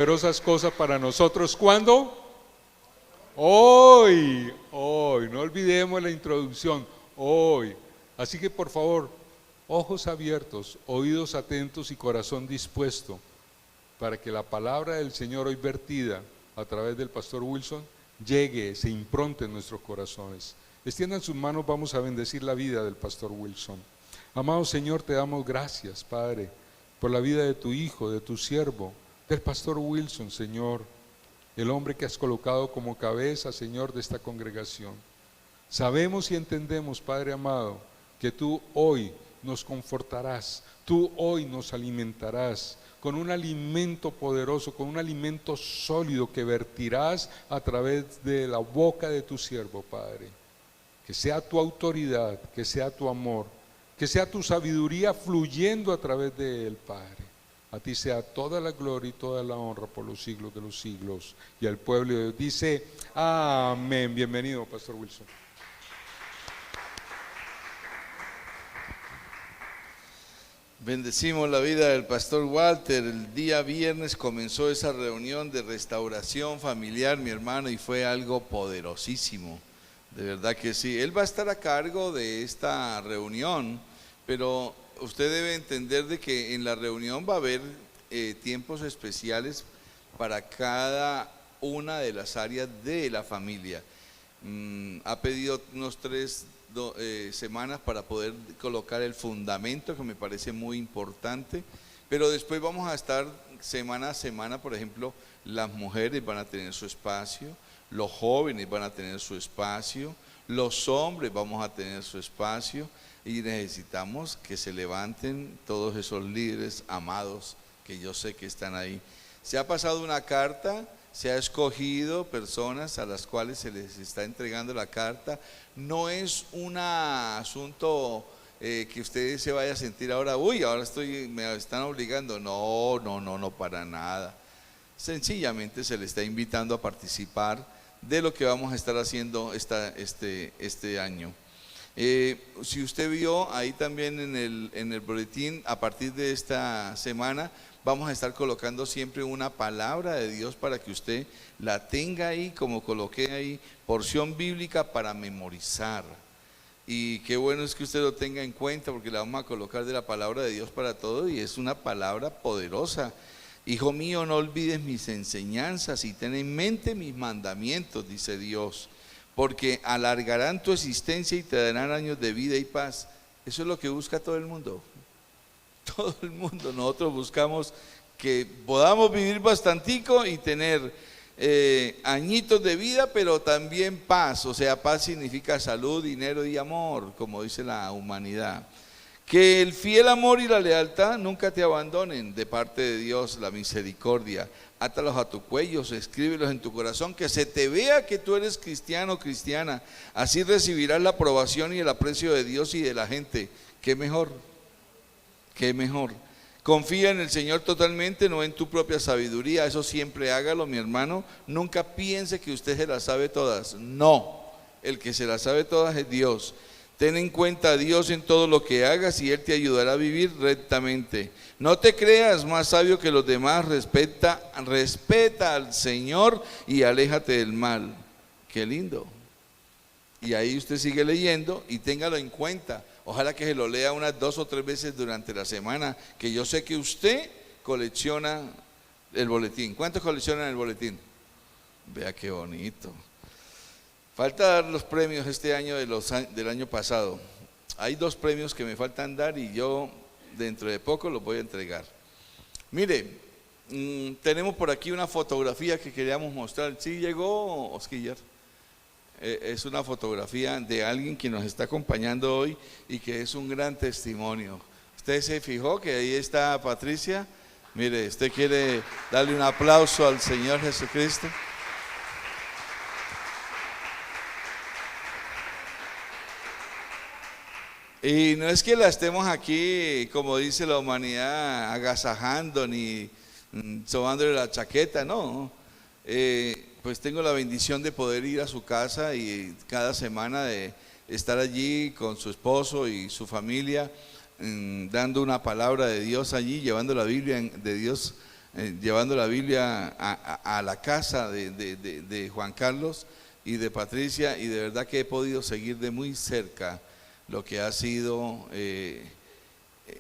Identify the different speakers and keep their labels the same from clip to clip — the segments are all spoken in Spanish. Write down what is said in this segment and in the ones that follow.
Speaker 1: poderosas cosas para nosotros. ¿Cuándo? Hoy, no olvidemos la introducción, hoy. Así que por favor, ojos abiertos, oídos atentos y corazón dispuesto para que la palabra del Señor hoy vertida a través del pastor Wilson llegue, se impronte en nuestros corazones. Extiendan sus manos, vamos a bendecir la vida del pastor Wilson. Amado Señor, te damos gracias, Padre, por la vida de tu hijo, de tu siervo, del pastor Wilson, Señor, el hombre que has colocado como cabeza, Señor, de esta congregación. Sabemos y entendemos, Padre amado, que tú hoy nos confortarás, tú hoy nos alimentarás con un alimento poderoso, con un alimento sólido que vertirás a través de la boca de tu siervo, Padre. Que sea tu autoridad, que sea tu amor, que sea tu sabiduría fluyendo a través de él, Padre. A ti sea toda la gloria y toda la honra por los siglos de los siglos. Y al pueblo de Dios dice, amén. Bienvenido, pastor Wilson.
Speaker 2: Bendecimos la vida del pastor Walter. El día viernes comenzó esa reunión de restauración familiar, mi hermano, y fue algo poderosísimo. De verdad que sí. Él va a estar a cargo de esta reunión, pero usted debe entender de que en la reunión va a haber tiempos especiales para cada una de las áreas de la familia. Ha pedido unos 3 semanas para poder colocar el fundamento, que me parece muy importante, pero después vamos a estar semana a semana. Por ejemplo, las mujeres van a tener su espacio, los jóvenes van a tener su espacio, los hombres vamos a tener su espacio, y necesitamos que se levanten todos esos líderes amados que yo sé que están ahí. Se ha pasado una carta, se ha escogido personas a las cuales se les está entregando la carta. No es un asunto que usted se vaya a sentir ahora, uy, ahora me están obligando. No, para nada. Sencillamente se le está invitando a participar de lo que vamos a estar haciendo este año. Si usted vio ahí también en el boletín, a partir de esta semana vamos a estar colocando siempre una palabra de Dios para que usted la tenga ahí, como coloqué ahí, porción bíblica para memorizar. Y qué bueno es que usted lo tenga en cuenta, porque la vamos a colocar de la palabra de Dios para todo, y es una palabra poderosa. Hijo mío, no olvides mis enseñanzas y ten en mente mis mandamientos, dice Dios, porque alargarán tu existencia y te darán años de vida y paz. Eso es lo que busca todo el mundo. Todo el mundo. Nosotros buscamos que podamos vivir bastantico y tener añitos de vida, pero también paz. O sea, paz significa salud, dinero y amor, como dice la humanidad. Que el fiel amor y la lealtad nunca te abandonen de parte de Dios, la misericordia. Átalos a tu cuello, escríbelos en tu corazón, que se te vea que tú eres cristiano o cristiana. Así recibirás la aprobación y el aprecio de Dios y de la gente. ¿Qué mejor? ¿Qué mejor? Confía en el Señor totalmente, no en tu propia sabiduría. Eso siempre hágalo, mi hermano. Nunca piense que usted se las sabe todas. No, el que se las sabe todas es Dios. Ten en cuenta a Dios en todo lo que hagas y Él te ayudará a vivir rectamente. No te creas más sabio que los demás, respeta al Señor y aléjate del mal. Qué lindo. Y ahí usted sigue leyendo y téngalo en cuenta. Ojalá que se lo lea unas 2 o 3 veces durante la semana, que yo sé que usted colecciona el boletín. ¿Cuántos coleccionan el boletín? Vea qué bonito. Falta dar los premios este año del año pasado. Hay 2 premios que me faltan dar y yo dentro de poco los voy a entregar. Mire, tenemos por aquí una fotografía que queríamos mostrar. ¿Sí llegó, Osquillar? Es una fotografía de alguien que nos está acompañando hoy y que es un gran testimonio. ¿Usted se fijó que ahí está Patricia? Mire, ¿usted quiere darle un aplauso al Señor Jesucristo? Y no es que la estemos aquí, como dice la humanidad, agasajando ni sobándole la chaqueta, no. Pues tengo la bendición de poder ir a su casa y cada semana de estar allí con su esposo y su familia, dando una palabra de Dios allí, llevando la Biblia de Dios llevando la Biblia a la casa de Juan Carlos y de Patricia, y de verdad que he podido seguir de muy cerca lo que ha sido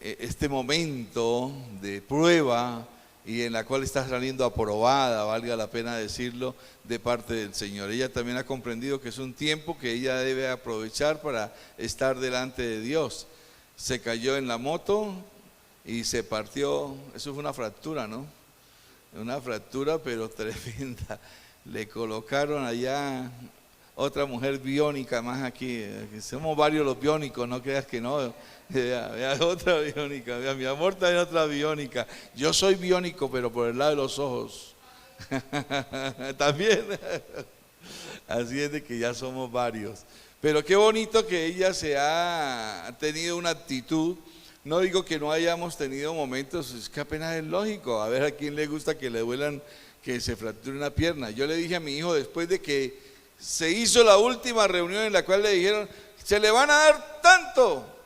Speaker 2: este momento de prueba y en la cual está saliendo aprobada, valga la pena decirlo, de parte del Señor. Ella también ha comprendido que es un tiempo que ella debe aprovechar para estar delante de Dios. Se cayó en la moto y se partió, eso fue una fractura, ¿no? Una fractura pero tremenda. Le colocaron allá otra mujer biónica más aquí. Somos varios los biónicos, no creas que no. Vea otra biónica, vea, mi amor también otra biónica. Yo soy biónico, pero por el lado de los ojos. También. Así es de que ya somos varios. Pero qué bonito que ella se ha tenido una actitud. No digo que no hayamos tenido momentos, es que apenas es lógico. A ver a quién le gusta que le duelan, que se fracture una pierna. Yo le dije a mi hijo después de que se hizo la última reunión en la cual le dijeron, se le van a dar tanto.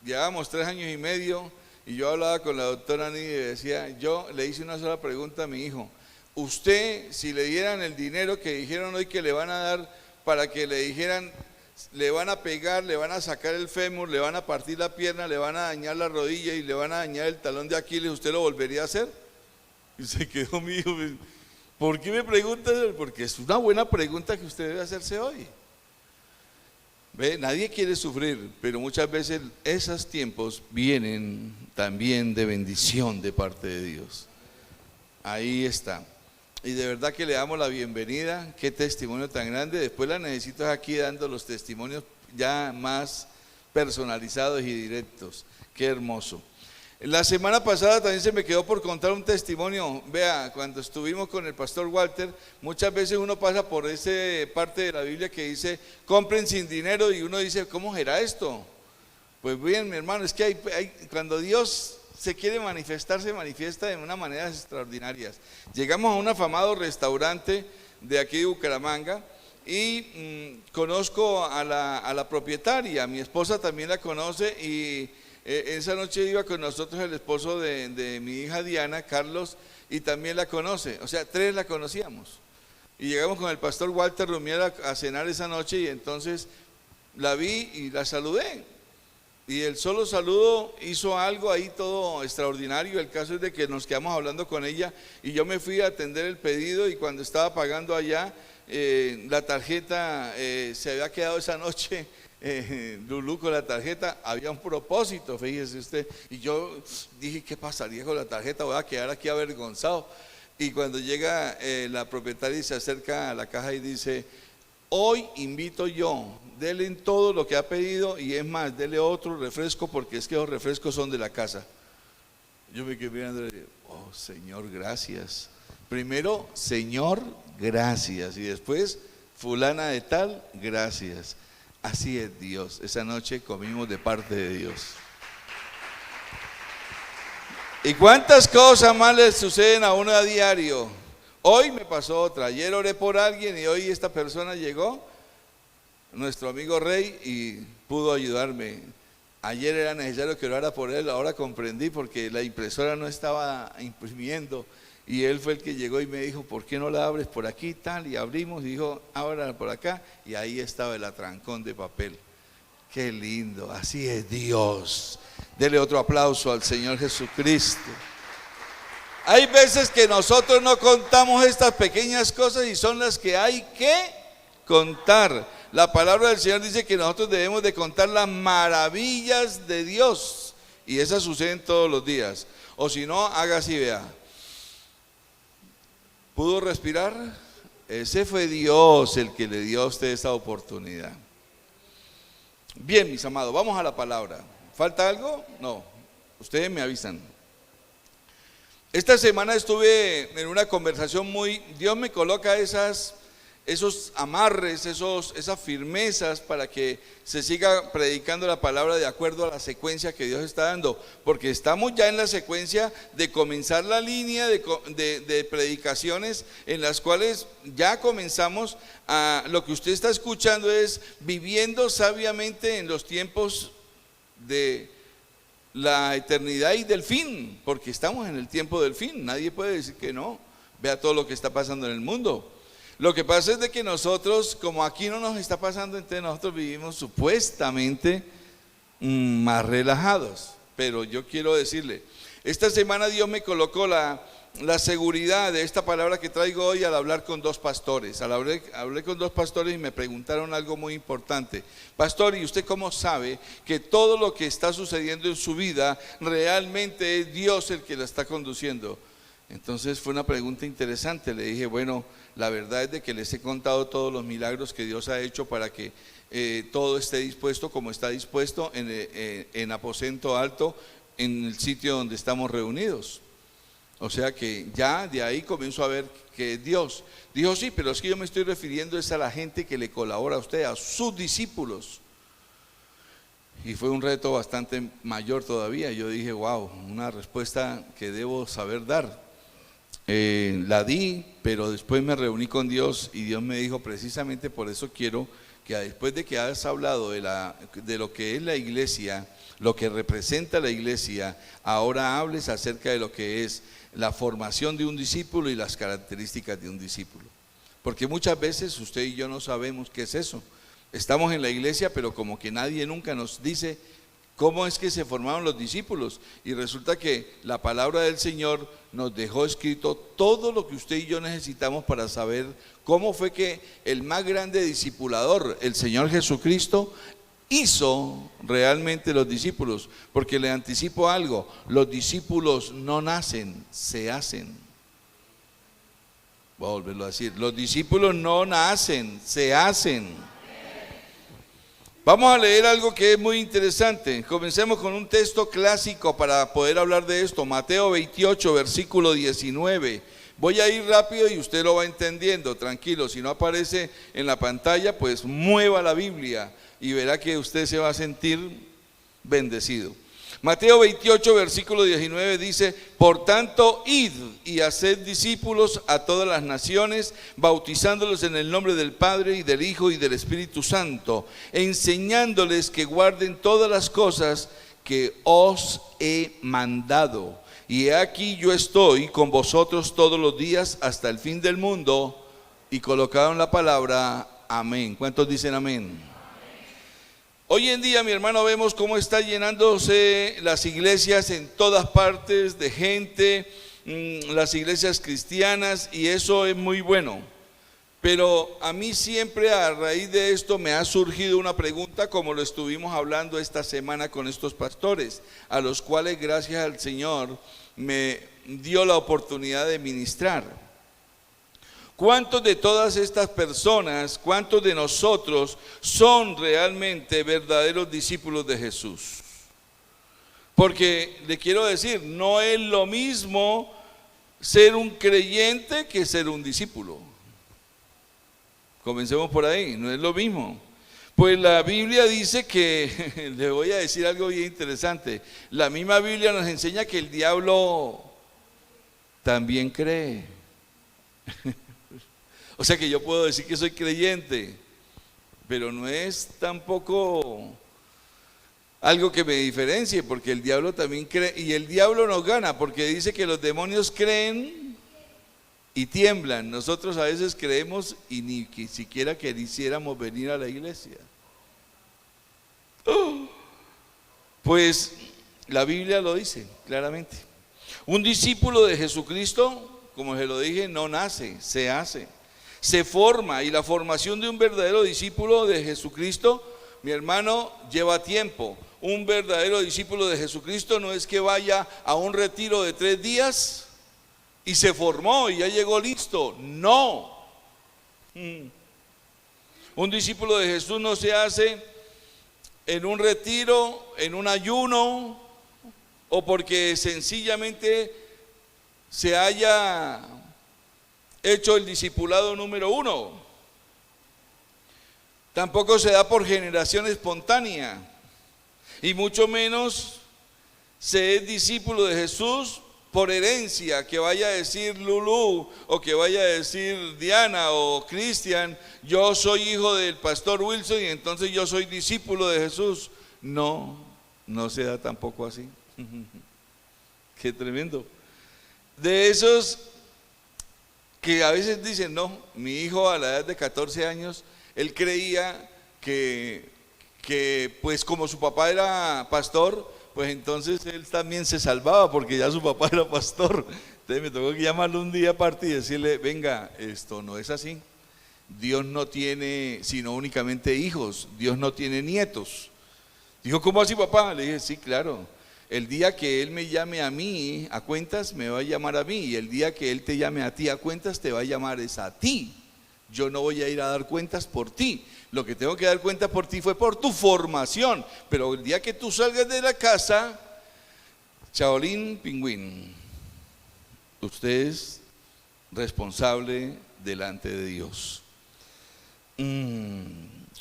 Speaker 2: Llevábamos 3 años y medio y yo hablaba con la doctora Nidia y decía, yo le hice una sola pregunta a mi hijo, usted si le dieran el dinero que dijeron hoy que le van a dar para que le dijeran, le van a pegar, le van a sacar el fémur, le van a partir la pierna, le van a dañar la rodilla y le van a dañar el talón de Aquiles, ¿usted lo volvería a hacer? Y se quedó mi hijo, ¿por qué me pregunta? Porque es una buena pregunta que usted debe hacerse hoy. ¿Ve? Nadie quiere sufrir, pero muchas veces esos tiempos vienen también de bendición de parte de Dios. Ahí está. Y de verdad que le damos la bienvenida. Qué testimonio tan grande. Después la necesito aquí dando los testimonios ya más personalizados y directos. Qué hermoso. La semana pasada también se me quedó por contar un testimonio. Vea, cuando estuvimos con el pastor Walter, muchas veces uno pasa por esa parte de la Biblia que dice, compren sin dinero, y uno dice, ¿cómo será esto? Pues bien, mi hermano, es que cuando Dios se quiere manifestar, se manifiesta de una manera extraordinaria. Llegamos a un afamado restaurante de aquí de Bucaramanga y conozco a la propietaria, mi esposa también la conoce, y esa noche iba con nosotros el esposo de mi hija Diana, Carlos, y también la conoce, o sea, 3 la conocíamos. Y llegamos con el pastor Walter Rumiera a cenar esa noche y entonces la vi y la saludé. Y el solo saludo hizo algo ahí todo extraordinario. El caso es de que nos quedamos hablando con ella y yo me fui a atender el pedido, y cuando estaba pagando allá, la tarjeta se había quedado esa noche. Lulú con la tarjeta, había un propósito, fíjese usted, y yo dije, ¿qué pasaría con la tarjeta? Voy a quedar aquí avergonzado. Y cuando llega la propietaria y se acerca a la caja y dice, hoy invito yo, dele todo lo que ha pedido, y es más, dele otro refresco, porque es que los refrescos son de la casa. Yo me quedé mirando y dije, oh Señor, gracias. Primero, Señor, gracias, y después, fulana de tal, gracias. Así es Dios. Esa noche comimos de parte de Dios. ¿Y cuántas cosas más le suceden a uno a diario? Hoy me pasó otra. Ayer oré por alguien y hoy esta persona llegó, nuestro amigo Rey, y pudo ayudarme. Ayer era necesario que orara por él, ahora comprendí porque la impresora no estaba imprimiendo. Y él fue el que llegó y me dijo, ¿por qué no la abres por aquí tal? Y abrimos y dijo, ábrala por acá. Y ahí estaba el atrancón de papel. Qué lindo, así es Dios. Dele otro aplauso al Señor Jesucristo. Hay veces que nosotros no contamos estas pequeñas cosas y son las que hay que contar. La palabra del Señor dice que nosotros debemos de contar las maravillas de Dios. Y esas suceden todos los días. O si no, haga así, vea. ¿Pudo respirar? Ese fue Dios el que le dio a usted esta oportunidad. Bien, mis amados, vamos a la palabra. ¿Falta algo? No, ustedes me avisan. Esta semana estuve en una conversación Dios me coloca esos amarres, esas firmezas para que se siga predicando la palabra de acuerdo a la secuencia que Dios está dando, porque estamos ya en la secuencia de comenzar la línea de predicaciones en las cuales ya comenzamos a, lo que usted está escuchando es viviendo sabiamente en los tiempos de la eternidad y del fin, porque estamos en el tiempo del fin, nadie puede decir que no. Vea todo lo que está pasando en el mundo. Lo que pasa es de que nosotros, como aquí no nos está pasando, entonces nosotros vivimos supuestamente más relajados. Pero yo quiero decirle, esta semana Dios me colocó la seguridad de esta palabra que traigo hoy al hablar con dos pastores. Hablé con dos pastores y me preguntaron algo muy importante. Pastor, ¿y usted cómo sabe que todo lo que está sucediendo en su vida realmente es Dios el que la está conduciendo? Entonces fue una pregunta interesante. Le dije, bueno, la verdad es de que les he contado todos los milagros que Dios ha hecho para que todo esté dispuesto como está dispuesto en aposento alto, en el sitio donde estamos reunidos. O sea que ya de ahí comenzó a ver que es Dios. Dijo, sí, pero es que yo me estoy refiriendo es a la gente que le colabora a usted, a sus discípulos. Y fue un reto bastante mayor todavía. Yo dije, wow, una respuesta que debo saber dar. La di, pero después me reuní con Dios y Dios me dijo, precisamente por eso quiero que después de que has hablado de lo que es la iglesia, lo que representa la iglesia, ahora hables acerca de lo que es la formación de un discípulo y las características de un discípulo. Porque muchas veces usted y yo no sabemos qué es eso. Estamos en la iglesia, pero como que nadie nunca nos dice cómo es que se formaron los discípulos. Y resulta que la palabra del Señor nos dejó escrito todo lo que usted y yo necesitamos para saber cómo fue que el más grande discipulador, el Señor Jesucristo, hizo realmente los discípulos. Porque le anticipo algo, los discípulos no nacen, se hacen. Voy a volverlo a decir, los discípulos no nacen, se hacen. Vamos a leer algo que es muy interesante. Comencemos con un texto clásico para poder hablar de esto. Mateo 28, versículo 19. Voy a ir rápido y usted lo va entendiendo, tranquilo. Si no aparece en la pantalla, pues mueva la Biblia y verá que usted se va a sentir bendecido. Mateo 28, versículo 19 dice, por tanto, id y haced discípulos a todas las naciones, bautizándolos en el nombre del Padre y del Hijo y del Espíritu Santo, enseñándoles que guarden todas las cosas que os he mandado. Y he aquí yo estoy con vosotros todos los días hasta el fin del mundo. Y colocaron la palabra amén. ¿Cuántos dicen amén? Hoy en día, mi hermano, vemos cómo está llenándose las iglesias en todas partes de gente, las iglesias cristianas, y eso es muy bueno. Pero a mí siempre a raíz de esto me ha surgido una pregunta, como lo estuvimos hablando esta semana con estos pastores, a los cuales gracias al Señor me dio la oportunidad de ministrar. ¿Cuántos de todas estas personas, cuántos de nosotros son realmente verdaderos discípulos de Jesús? Porque le quiero decir, no es lo mismo ser un creyente que ser un discípulo. Comencemos por ahí, no es lo mismo. Pues la Biblia dice que, le voy a decir algo bien interesante, la misma Biblia nos enseña que el diablo también cree. O sea que yo puedo decir que soy creyente, pero no es tampoco algo que me diferencie, porque el diablo también cree, y el diablo nos gana, porque dice que los demonios creen y tiemblan. Nosotros a veces creemos y ni siquiera quisiéramos venir a la iglesia. Pues la Biblia lo dice claramente. Un discípulo de Jesucristo, como se lo dije, no nace, se hace. Se forma, y la formación de un verdadero discípulo de Jesucristo, mi hermano, lleva tiempo. Un verdadero discípulo de Jesucristo no es que vaya a un retiro de 3 días y se formó y ya llegó listo. No. Un discípulo de Jesús no se hace en un retiro, en un ayuno, o porque sencillamente se haya hecho el discipulado número 1. Tampoco se da por generación espontánea, y mucho menos se es discípulo de Jesús por herencia, que vaya a decir Lulú o que vaya a decir Diana o Cristian, yo soy hijo del pastor Wilson y entonces yo soy discípulo de Jesús. No, no se da tampoco así. Qué tremendo. De esos que a veces dicen, no, mi hijo a la edad de 14 años, él creía que pues como su papá era pastor, pues entonces él también se salvaba porque ya su papá era pastor. Entonces me tocó que llamarlo un día aparte y decirle, venga, esto no es así. Dios no tiene sino únicamente hijos, Dios no tiene nietos. Dijo, ¿cómo así, papá? Le dije, sí, claro. El día que Él me llame a mí a cuentas, me va a llamar a mí. Y el día que Él te llame a ti a cuentas, te va a llamar es a ti. Yo no voy a ir a dar cuentas por ti. Lo que tengo que dar cuenta por ti fue por tu formación. Pero el día que tú salgas de la casa, Chaolín Pingüín, usted es responsable delante de Dios.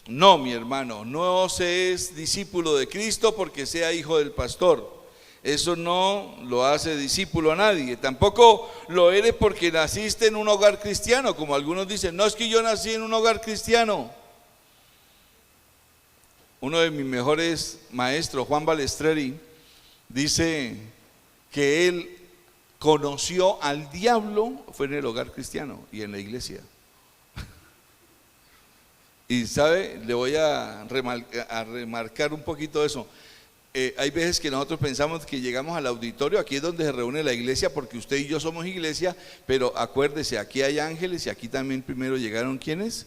Speaker 2: No, mi hermano, no se es discípulo de Cristo porque sea hijo del pastor. Eso no lo hace discípulo a nadie. Tampoco lo eres porque naciste en un hogar cristiano, como algunos dicen, no es que yo nací en un hogar cristiano. Uno de mis mejores maestros, Juan Balestreri, dice que él conoció al diablo fue en el hogar cristiano y en la iglesia. Y sabe, le voy a remarcar un poquito eso. Hay veces que nosotros pensamos que llegamos al auditorio, aquí es donde se reúne la iglesia, porque usted y yo somos iglesia, pero acuérdese, aquí hay ángeles y aquí también primero llegaron, ¿quiénes?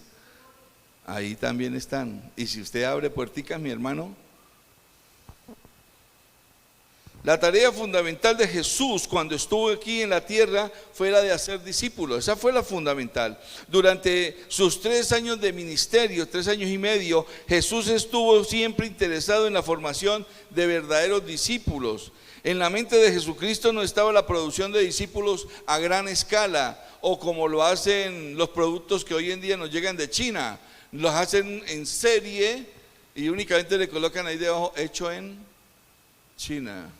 Speaker 2: Ahí también están. Y si usted abre puerticas, mi hermano. La tarea fundamental de Jesús cuando estuvo aquí en la tierra fue la de hacer discípulos. Esa fue la fundamental. Durante sus 3 años de ministerio, 3 años y medio, Jesús estuvo siempre interesado en la formación de verdaderos discípulos. En la mente de Jesucristo no estaba la producción de discípulos a gran escala, o como lo hacen los productos que hoy en día nos llegan de China. Los hacen en serie y únicamente le colocan ahí debajo, hecho en China.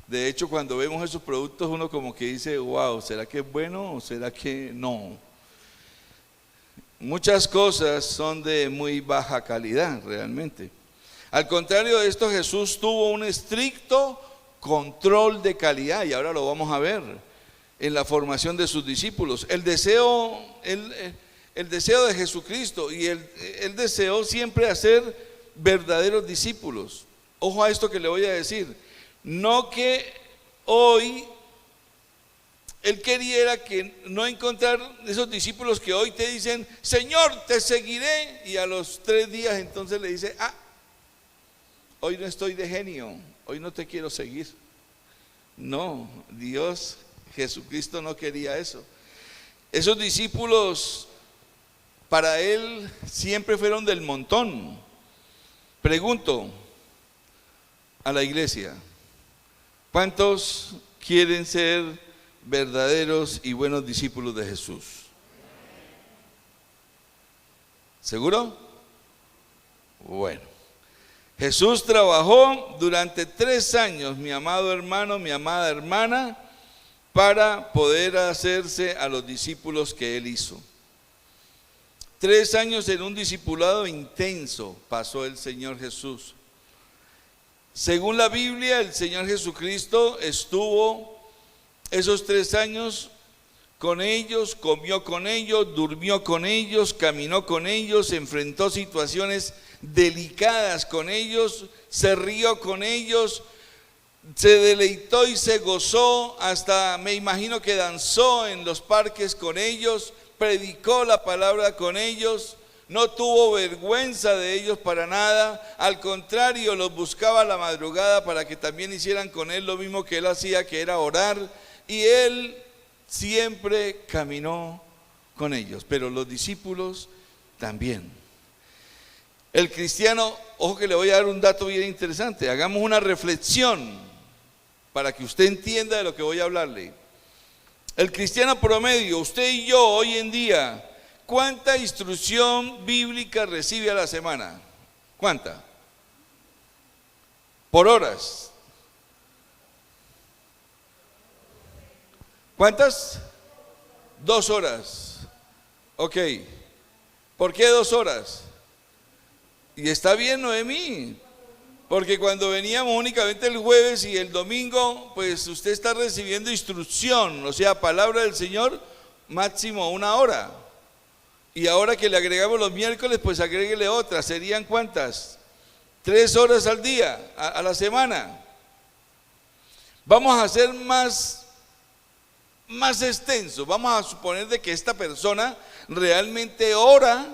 Speaker 2: De hecho, cuando vemos esos productos, uno como que dice, wow, ¿será que es bueno o será que no? Muchas cosas son de muy baja calidad, realmente. Al contrario de esto, Jesús tuvo un estricto control de calidad, y ahora lo vamos a ver en la formación de sus discípulos. El deseo de Jesucristo y el deseo siempre hacer verdaderos discípulos. Ojo a esto que le voy a decir. No que hoy Él quería que no encontrar esos discípulos que hoy te dicen, Señor, te seguiré, y a los 3 días entonces le dice, hoy no estoy de genio, hoy no te quiero seguir. No, Dios, Jesucristo no quería eso. Esos discípulos para Él siempre fueron del montón. Pregunto a la iglesia, ¿cuántos quieren ser verdaderos y buenos discípulos de Jesús? ¿Seguro? Bueno, Jesús trabajó durante 3 años, mi amado hermano, mi amada hermana, para poder hacerse a los discípulos que Él hizo. 3 años en un discipulado intenso pasó el Señor Jesús. Según la Biblia, el Señor Jesucristo estuvo esos 3 años con ellos, comió con ellos, durmió con ellos, caminó con ellos, enfrentó situaciones delicadas con ellos, se rió con ellos, se deleitó y se gozó, hasta me imagino que danzó en los parques con ellos, predicó la palabra con ellos. No tuvo vergüenza de ellos para nada, al contrario, los buscaba a la madrugada para que también hicieran con Él lo mismo que Él hacía, que era orar, y Él siempre caminó con ellos, pero los discípulos también. El cristiano, ojo que le voy a dar un dato bien interesante, hagamos una reflexión para que usted entienda de lo que voy a hablarle. El cristiano promedio, usted y yo hoy en día, ¿cuánta instrucción bíblica recibe a la semana? ¿Cuánta? Por horas. ¿Cuántas? 2 horas. Ok. ¿Por qué 2 horas? Y está bien, Noemí, Porque cuando veníamos únicamente el jueves y el domingo, pues usted está recibiendo instrucción, o sea, palabra del Señor, máximo 1 hora. Y ahora que le agregamos los miércoles, pues agréguele otra. ¿Serían cuántas? 3 horas al día, a la semana. Vamos a hacer más extenso. Vamos a suponer de que esta persona realmente ora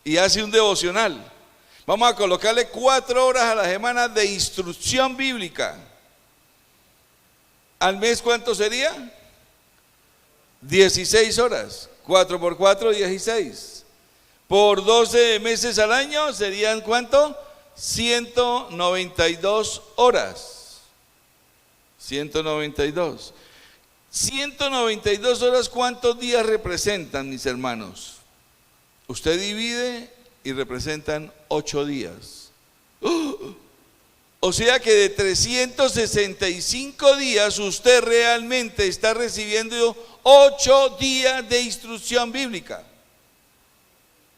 Speaker 2: y hace un devocional. Vamos a colocarle 4 horas a la semana de instrucción bíblica. ¿Al mes cuánto sería? 16 horas. 4 por 4, 16. Por 12 meses al año serían ¿cuánto? 192 horas. 192. 192 horas, ¿cuántos días representan, mis hermanos? Usted divide y representan 8 días. O sea que de 365 días usted realmente está recibiendo 8 días de instrucción bíblica.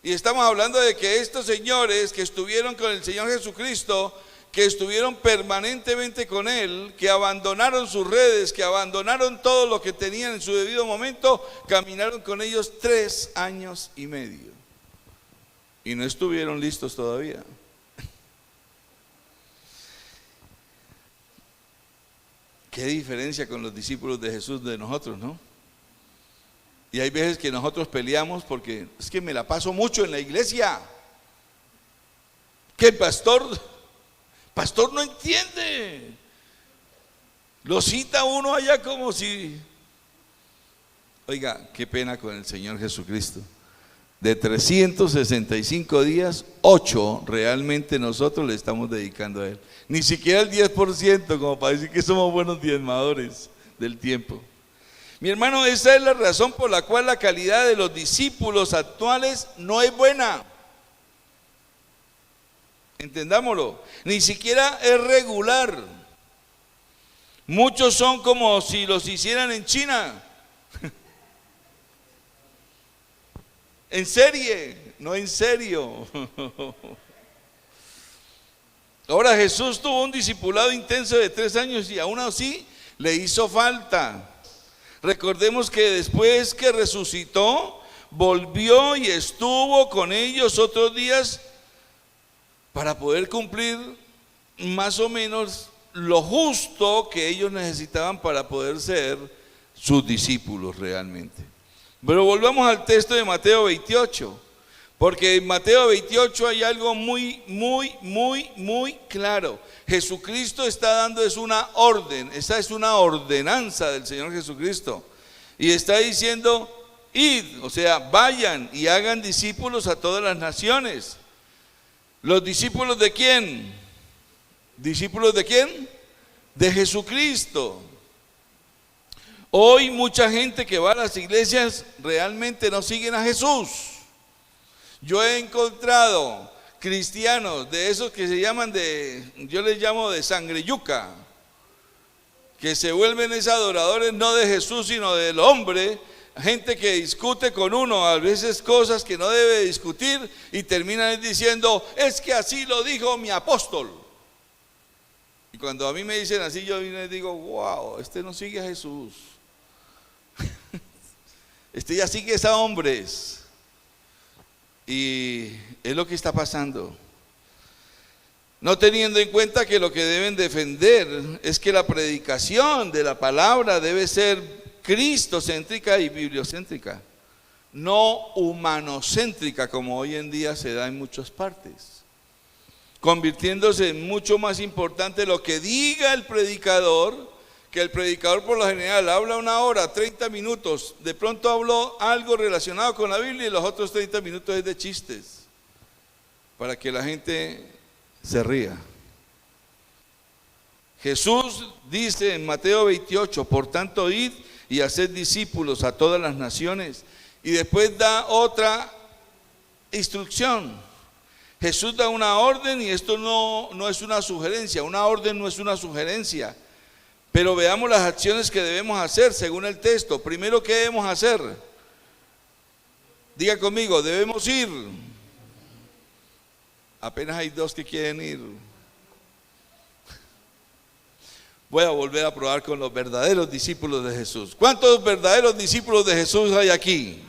Speaker 2: Y estamos hablando de que estos señores que estuvieron con el Señor Jesucristo, que estuvieron permanentemente con Él, que abandonaron sus redes, que abandonaron todo lo que tenían en su debido momento, caminaron con ellos 3 años y medio. Y no estuvieron listos todavía. Qué diferencia con los discípulos de Jesús de nosotros, ¿no? Y hay veces que nosotros peleamos porque es que me la paso mucho en la iglesia. Que el pastor no entiende. Lo cita uno allá como si... Oiga, qué pena con el Señor Jesucristo. De 365 días, 8 realmente nosotros le estamos dedicando a Él. Ni siquiera el 10%, como para decir que somos buenos diezmadores del tiempo. Mi hermano, esa es la razón por la cual la calidad de los discípulos actuales no es buena. Entendámoslo. Ni siquiera es regular. Muchos son como si los hicieran en China. En serie, no en serio. Ahora Jesús tuvo un discipulado intenso de 3 años y aún así le hizo falta. Recordemos que después que resucitó, volvió y estuvo con ellos otros días para poder cumplir más o menos lo justo que ellos necesitaban para poder ser sus discípulos realmente. Pero volvamos al texto de Mateo 28, porque en Mateo 28 hay algo muy claro. Jesucristo está dando es una orden, esa es una ordenanza del Señor Jesucristo. Y está diciendo, id, o sea, vayan y hagan discípulos a todas las naciones. ¿Los discípulos de quién? ¿Discípulos de quién? De Jesucristo. Hoy mucha gente que va a las iglesias realmente no siguen a Jesús. Yo he encontrado cristianos de esos que se llaman yo les llamo de sangre yuca, que se vuelven esos adoradores no de Jesús sino del hombre, gente que discute con uno a veces cosas que no debe discutir y terminan diciendo, es que así lo dijo mi apóstol. Y cuando a mí me dicen así, yo les digo, wow, este no sigue a Jesús. Este ya sigue a hombres. Y es lo que está pasando. No teniendo en cuenta que lo que deben defender es que la predicación de la palabra debe ser cristocéntrica y bibliocéntrica, no humanocéntrica como hoy en día se da en muchas partes, convirtiéndose en mucho más importante lo que diga el predicador, que el predicador por lo general habla 1 hora, 30 minutos, de pronto habló algo relacionado con la Biblia y los otros 30 minutos es de chistes, para que la gente se ría. Jesús dice en Mateo 28, por tanto id y haced discípulos a todas las naciones, y después da otra instrucción. Jesús da una orden y esto no es una sugerencia, una orden no es una sugerencia. Pero veamos las acciones que debemos hacer según el texto. Primero, ¿qué debemos hacer? Diga conmigo, debemos ir. Apenas hay 2 que quieren ir. Voy a volver a probar con los verdaderos discípulos de Jesús. ¿Cuántos verdaderos discípulos de Jesús hay aquí?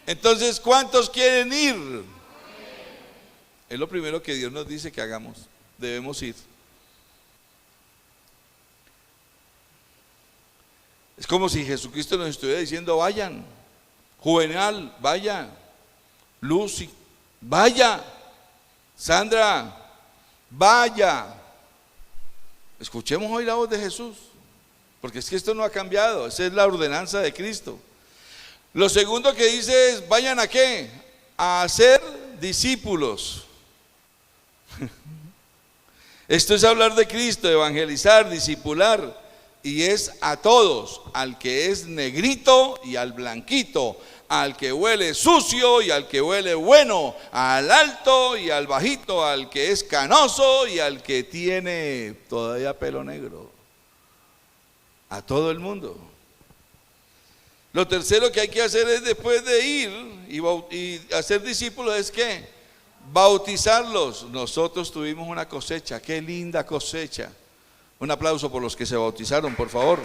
Speaker 2: Entonces, ¿cuántos quieren ir? Es lo primero que Dios nos dice que hagamos. Debemos ir. Es como si Jesucristo nos estuviera diciendo: vayan. Juvenal, vaya. Lucy, vaya. Sandra, vaya. Escuchemos hoy la voz de Jesús, porque es que esto no ha cambiado. Esa es la ordenanza de Cristo. Lo segundo que dice es: vayan ¿a qué? A hacer discípulos. Esto es hablar de Cristo, evangelizar, discipular, y es a todos, al que es negrito y al blanquito, al que huele sucio y al que huele bueno, al alto y al bajito, al que es canoso y al que tiene todavía pelo negro, a todo el mundo. Lo tercero que hay que hacer es, después de ir y hacer discípulos, es ¿qué? Bautizarlos. Nosotros tuvimos una cosecha, qué linda cosecha. Un aplauso por los que se bautizaron, por favor.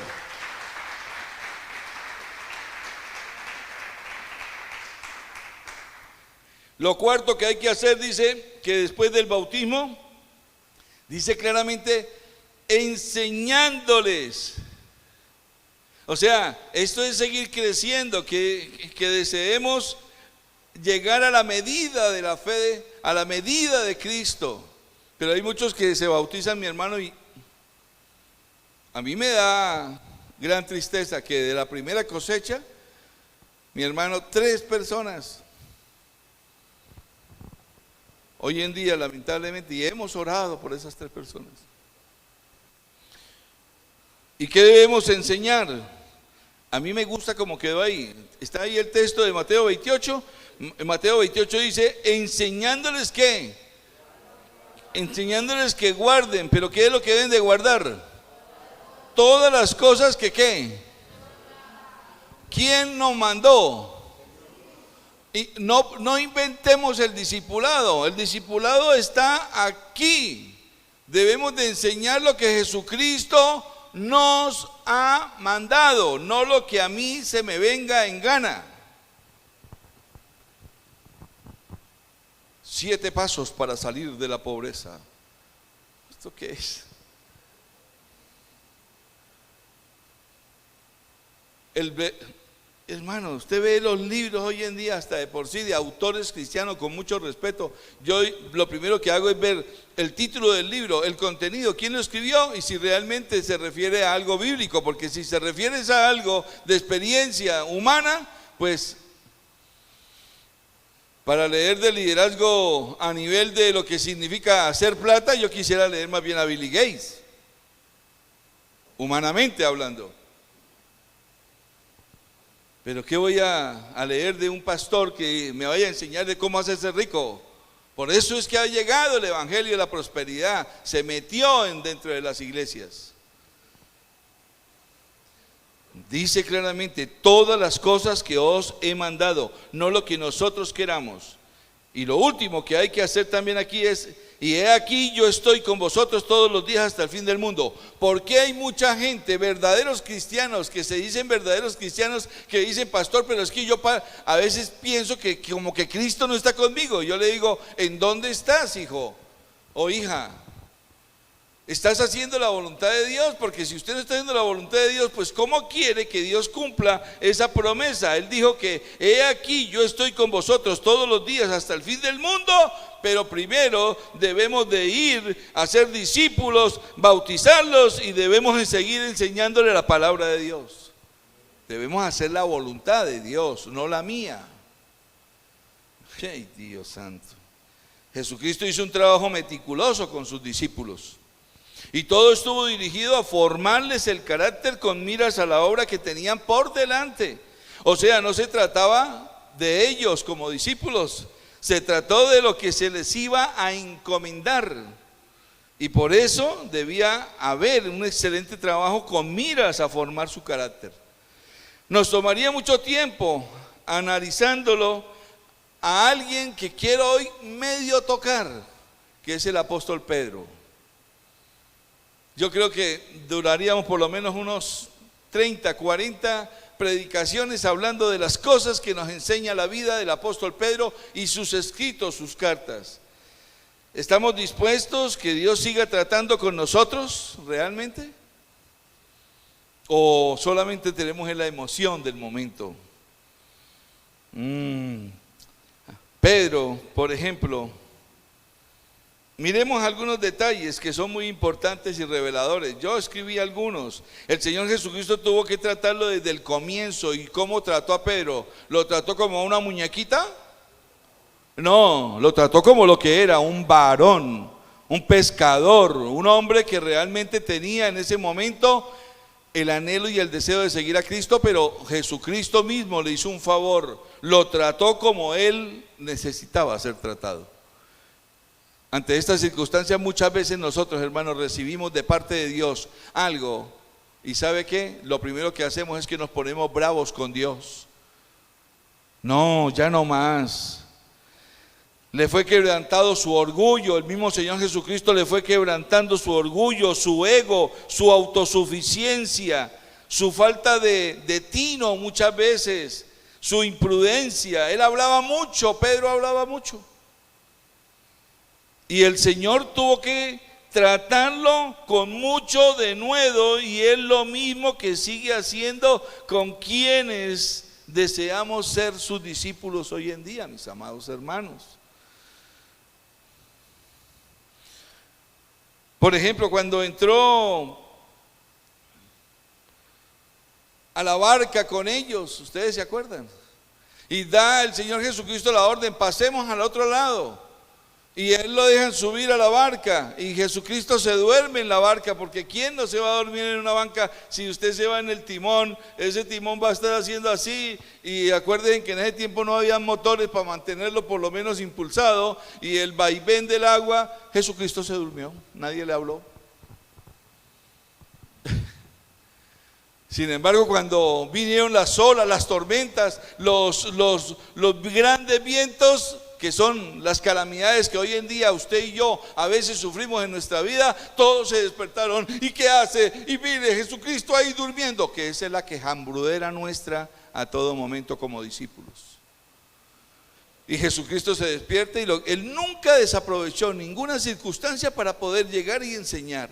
Speaker 2: Lo cuarto que hay que hacer, dice que después del bautismo, dice claramente, enseñándoles. O sea, esto es seguir creciendo, que deseemos llegar a la medida de la fe, a la medida de Cristo. Pero hay muchos que se bautizan, mi hermano, y a mí me da gran tristeza que de la primera cosecha, mi hermano, 3 personas. Hoy en día, lamentablemente, y hemos orado por esas 3 personas. ¿Y qué debemos enseñar? A mí me gusta como quedó ahí. Está ahí el texto de Mateo 28. En Mateo 28 dice: enseñándoles ¿qué? Enseñándoles que guarden. ¿Pero qué es lo que deben de guardar? Todas las cosas que ¿qué? ¿Quién nos mandó? Y no inventemos el discipulado. El discipulado está aquí. Debemos de enseñar lo que Jesucristo nos ha mandado, no lo que a mí se me venga en gana. 7 pasos para salir de la pobreza. ¿Esto qué es? Hermano, usted ve los libros hoy en día, hasta de por sí, de autores cristianos, con mucho respeto. Yo lo primero que hago es ver el título del libro, el contenido, quién lo escribió y si realmente se refiere a algo bíblico, porque si se refiere a algo de experiencia humana, pues para leer de liderazgo a nivel de lo que significa hacer plata, yo quisiera leer más bien a Billy Gates, humanamente hablando. Pero ¿qué voy a leer de un pastor que me vaya a enseñar de cómo hacerse rico? Por eso es que ha llegado el evangelio de la prosperidad, se metió dentro de las iglesias. Dice claramente: todas las cosas que os he mandado, no lo que nosotros queramos. Y lo último que hay que hacer también aquí es: y he aquí yo estoy con vosotros todos los días hasta el fin del mundo. Porque hay mucha gente, verdaderos cristianos, que se dicen verdaderos cristianos, que dicen: pastor, pero es que yo a veces pienso que como que Cristo no está conmigo. Yo le digo: ¿en dónde estás, hijo o hija? ¿Estás haciendo la voluntad de Dios? Porque si usted no está haciendo la voluntad de Dios, pues ¿cómo quiere que Dios cumpla esa promesa? Él dijo que he aquí yo estoy con vosotros todos los días hasta el fin del mundo. Pero primero debemos de ir a ser discípulos, bautizarlos, y debemos de seguir enseñándole la palabra de Dios. Debemos hacer la voluntad de Dios, no la mía. ¡Ay, Dios santo! Jesucristo hizo un trabajo meticuloso con sus discípulos. Y todo estuvo dirigido a formarles el carácter con miras a la obra que tenían por delante. O sea, no se trataba de ellos como discípulos, se trató de lo que se les iba a encomendar. Y por eso debía haber un excelente trabajo con miras a formar su carácter. Nos tomaría mucho tiempo analizándolo a alguien que quiero hoy medio tocar, que es el apóstol Pedro. Yo creo que duraríamos por lo menos unos 30, 40 predicaciones hablando de las cosas que nos enseña la vida del apóstol Pedro y sus escritos, sus cartas. ¿Estamos dispuestos que Dios siga tratando con nosotros realmente? ¿O solamente tenemos la emoción del momento? Pedro, por ejemplo, miremos algunos detalles que son muy importantes y reveladores. Yo escribí algunos. El Señor Jesucristo tuvo que tratarlo desde el comienzo. ¿Y cómo trató a Pedro? ¿Lo trató como a una muñequita? No, lo trató como lo que era, un varón, un pescador, un hombre que realmente tenía en ese momento el anhelo y el deseo de seguir a Cristo, pero Jesucristo mismo le hizo un favor, lo trató como él necesitaba ser tratado. Ante estas circunstancias muchas veces nosotros, hermanos, recibimos de parte de Dios algo, y ¿sabe qué? Lo primero que hacemos es que nos ponemos bravos con Dios. No, ya no más. Le fue quebrantado su orgullo, el mismo Señor Jesucristo le fue quebrantando su orgullo, su ego, su autosuficiencia, su falta de tino muchas veces, su imprudencia. Él hablaba mucho, Pedro hablaba mucho. Y el Señor tuvo que tratarlo con mucho denuedo, y es lo mismo que sigue haciendo con quienes deseamos ser sus discípulos hoy en día, mis amados hermanos. Por ejemplo, cuando entró a la barca con ellos, ustedes se acuerdan, y da el Señor Jesucristo la orden, pasemos al otro lado, y él lo dejan subir a la barca, y Jesucristo se duerme en la barca, porque ¿quién no se va a dormir en una banca si usted se va en el timón? Ese timón va a estar haciendo así, y acuérdense que en ese tiempo no había motores para mantenerlo por lo menos impulsado, y el vaivén del agua. Jesucristo se durmió, nadie le habló. Sin embargo, cuando vinieron las olas, las tormentas, los grandes vientos, que son las calamidades que hoy en día usted y yo a veces sufrimos en nuestra vida, todos se despertaron. ¿Y qué hace? Y mire, Jesucristo ahí durmiendo, que esa es la quejambrudera nuestra a todo momento como discípulos. Y Jesucristo se despierta, y él nunca desaprovechó ninguna circunstancia para poder llegar y enseñar.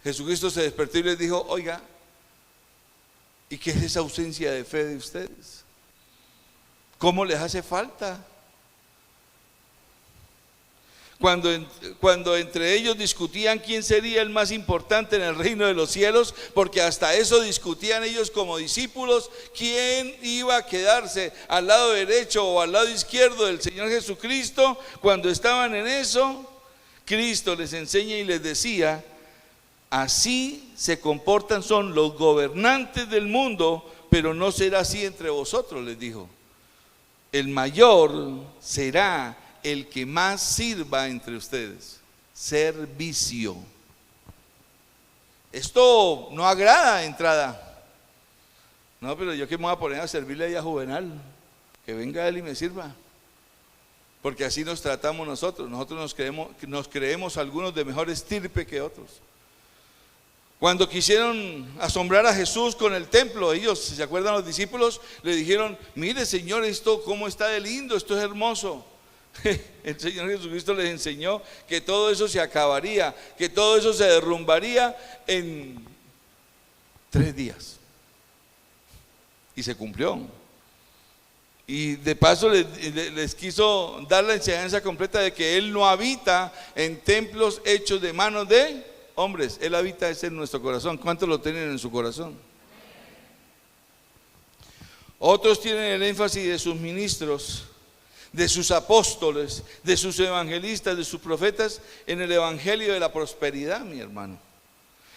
Speaker 2: Jesucristo se despertó y les dijo: oiga, ¿y qué es esa ausencia de fe de ustedes? ¿Cómo les hace falta? Cuando entre ellos discutían quién sería el más importante en el reino de los cielos, porque hasta eso discutían ellos como discípulos, quién iba a quedarse al lado derecho o al lado izquierdo del Señor Jesucristo. Cuando estaban en eso, Cristo les enseña y les decía: así se comportan, son los gobernantes del mundo, pero no será así entre vosotros, les dijo. El mayor será el que más sirva entre ustedes. Servicio. Esto no agrada de entrada. No, pero yo que me voy a poner a servirle ahí a Juvenal, que venga él y me sirva. Porque así nos tratamos nosotros. Nosotros nos creemos algunos de mejor estirpe que otros. Cuando quisieron asombrar a Jesús con el templo, ellos, ¿se acuerdan los discípulos? Le dijeron: mire, Señor, esto cómo está de lindo, esto es hermoso. El Señor Jesucristo les enseñó que todo eso se acabaría, que todo eso se derrumbaría en 3 días. Y se cumplió. Y de paso les quiso dar la enseñanza completa de que Él no habita en templos hechos de manos de hombres. Él habita en nuestro corazón. ¿Cuántos lo tienen en su corazón? Otros tienen el énfasis de sus ministros, de sus apóstoles, de sus evangelistas, de sus profetas en el evangelio de la prosperidad, mi hermano.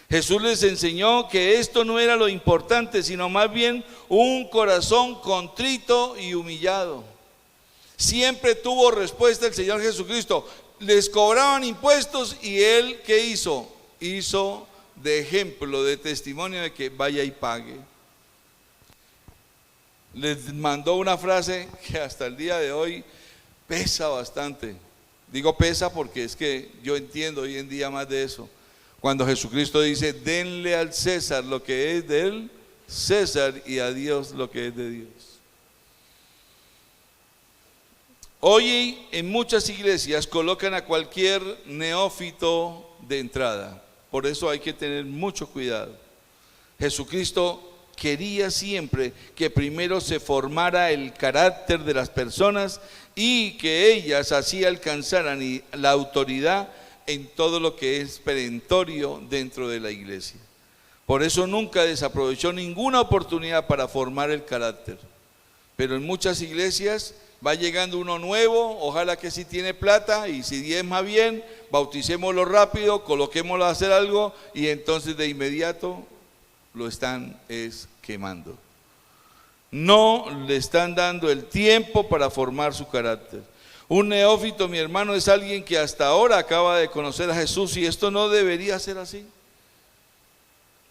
Speaker 2: Jesús les enseñó que esto no era lo importante, sino más bien un corazón contrito y humillado. Siempre tuvo respuesta el Señor Jesucristo. Les cobraban impuestos y Él, ¿qué hizo? Hizo de ejemplo, de testimonio de que vaya y pague. Les mandó una frase que hasta el día de hoy pesa bastante. Digo pesa porque es que yo entiendo hoy en día más de eso. Cuando Jesucristo dice, denle al César lo que es del César y a Dios lo que es de Dios. Hoy en muchas iglesias colocan a cualquier neófito de entrada. Por eso hay que tener mucho cuidado. Jesucristo quería siempre que primero se formara el carácter de las personas y que ellas así alcanzaran la autoridad en todo lo que es perentorio dentro de la iglesia. Por eso nunca desaprovechó ninguna oportunidad para formar el carácter. Pero en muchas iglesias va llegando uno nuevo, ojalá que si tiene plata y si diezma bien, bauticémoslo rápido, coloquémoslo a hacer algo y entonces de inmediato lo están quemando. No le están dando el tiempo para formar su carácter. Un neófito, mi hermano, es alguien que hasta ahora acaba de conocer a Jesús y esto no debería ser así.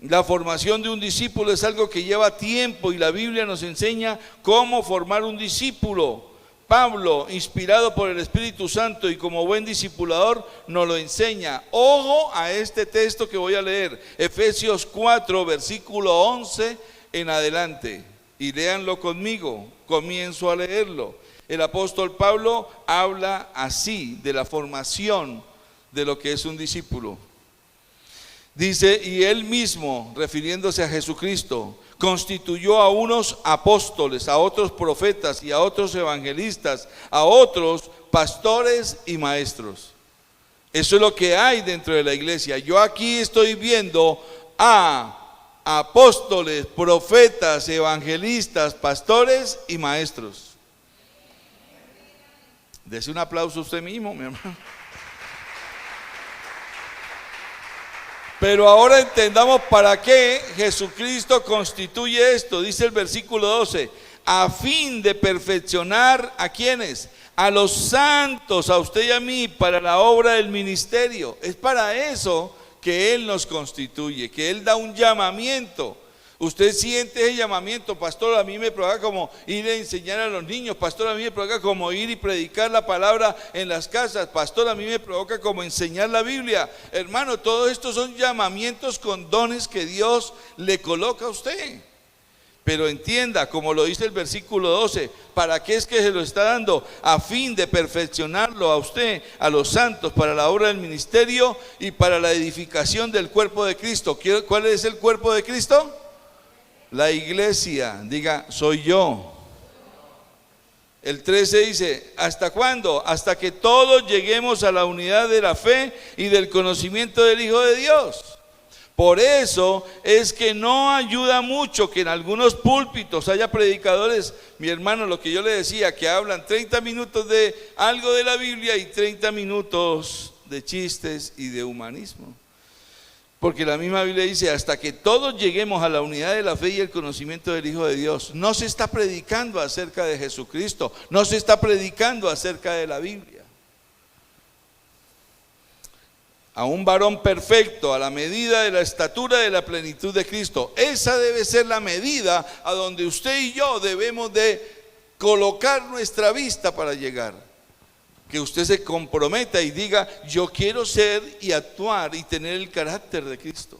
Speaker 2: La formación de un discípulo es algo que lleva tiempo y la Biblia nos enseña cómo formar un discípulo. Pablo, inspirado por el Espíritu Santo y como buen discipulador, nos lo enseña. Ojo a este texto que voy a leer, Efesios 4, versículo 11 en adelante. Y léanlo conmigo, comienzo a leerlo. El apóstol Pablo habla así de la formación de lo que es un discípulo. Dice, y él mismo, refiriéndose a Jesucristo, constituyó a unos apóstoles, a otros profetas y a otros evangelistas, a otros pastores y maestros. Eso es lo que hay dentro de la iglesia. Yo aquí estoy viendo a apóstoles, profetas, evangelistas, pastores y maestros. Dese un aplauso a usted mismo, mi hermano. Pero ahora entendamos para qué Jesucristo constituye esto. Dice el versículo 12, a fin de perfeccionar ¿a quiénes? A los santos, a usted y a mí, para la obra del ministerio. Es para eso que Él nos constituye, que Él da un llamamiento. Usted siente ese llamamiento, pastor, a mí me provoca como ir a enseñar a los niños, pastor, a mí me provoca como ir y predicar la palabra en las casas, pastor, a mí me provoca como enseñar la Biblia. Hermano, todo esto son llamamientos con dones que Dios le coloca a usted. Pero entienda, como lo dice el versículo 12, ¿para qué es que se lo está dando? A fin de perfeccionarlo a usted, a los santos, para la obra del ministerio y para la edificación del cuerpo de Cristo. ¿Cuál es el cuerpo de Cristo? La iglesia. Diga, soy yo. El 13 dice, ¿hasta cuándo? Hasta que todos lleguemos a la unidad de la fe y del conocimiento del Hijo de Dios. Por eso es que no ayuda mucho que en algunos púlpitos haya predicadores, mi hermano, lo que yo le decía, que hablan 30 minutos de algo de la Biblia y 30 minutos de chistes y de humanismo. Porque la misma Biblia dice, hasta que todos lleguemos a la unidad de la fe y el conocimiento del Hijo de Dios. No se está predicando acerca de Jesucristo, no se está predicando acerca de la Biblia. A un varón perfecto, a la medida de la estatura de la plenitud de Cristo. Esa debe ser la medida a donde usted y yo debemos de colocar nuestra vista para llegar. Que usted se comprometa y diga, yo quiero ser y actuar y tener el carácter de Cristo.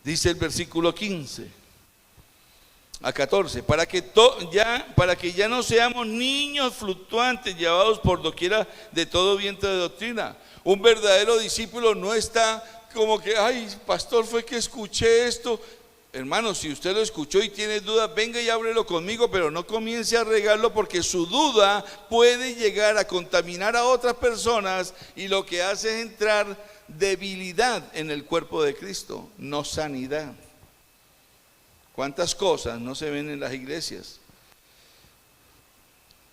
Speaker 2: Dice el versículo 15 a 14, para que ya no seamos niños fluctuantes llevados por doquiera de todo viento de doctrina. Un verdadero discípulo no está como que, ay, pastor, fue que escuché esto. Hermano, si usted lo escuchó y tiene dudas, venga y ábrelo conmigo, pero no comience a regarlo porque su duda puede llegar a contaminar a otras personas y lo que hace es entrar debilidad en el cuerpo de Cristo, no sanidad. ¿Cuántas cosas no se ven en las iglesias?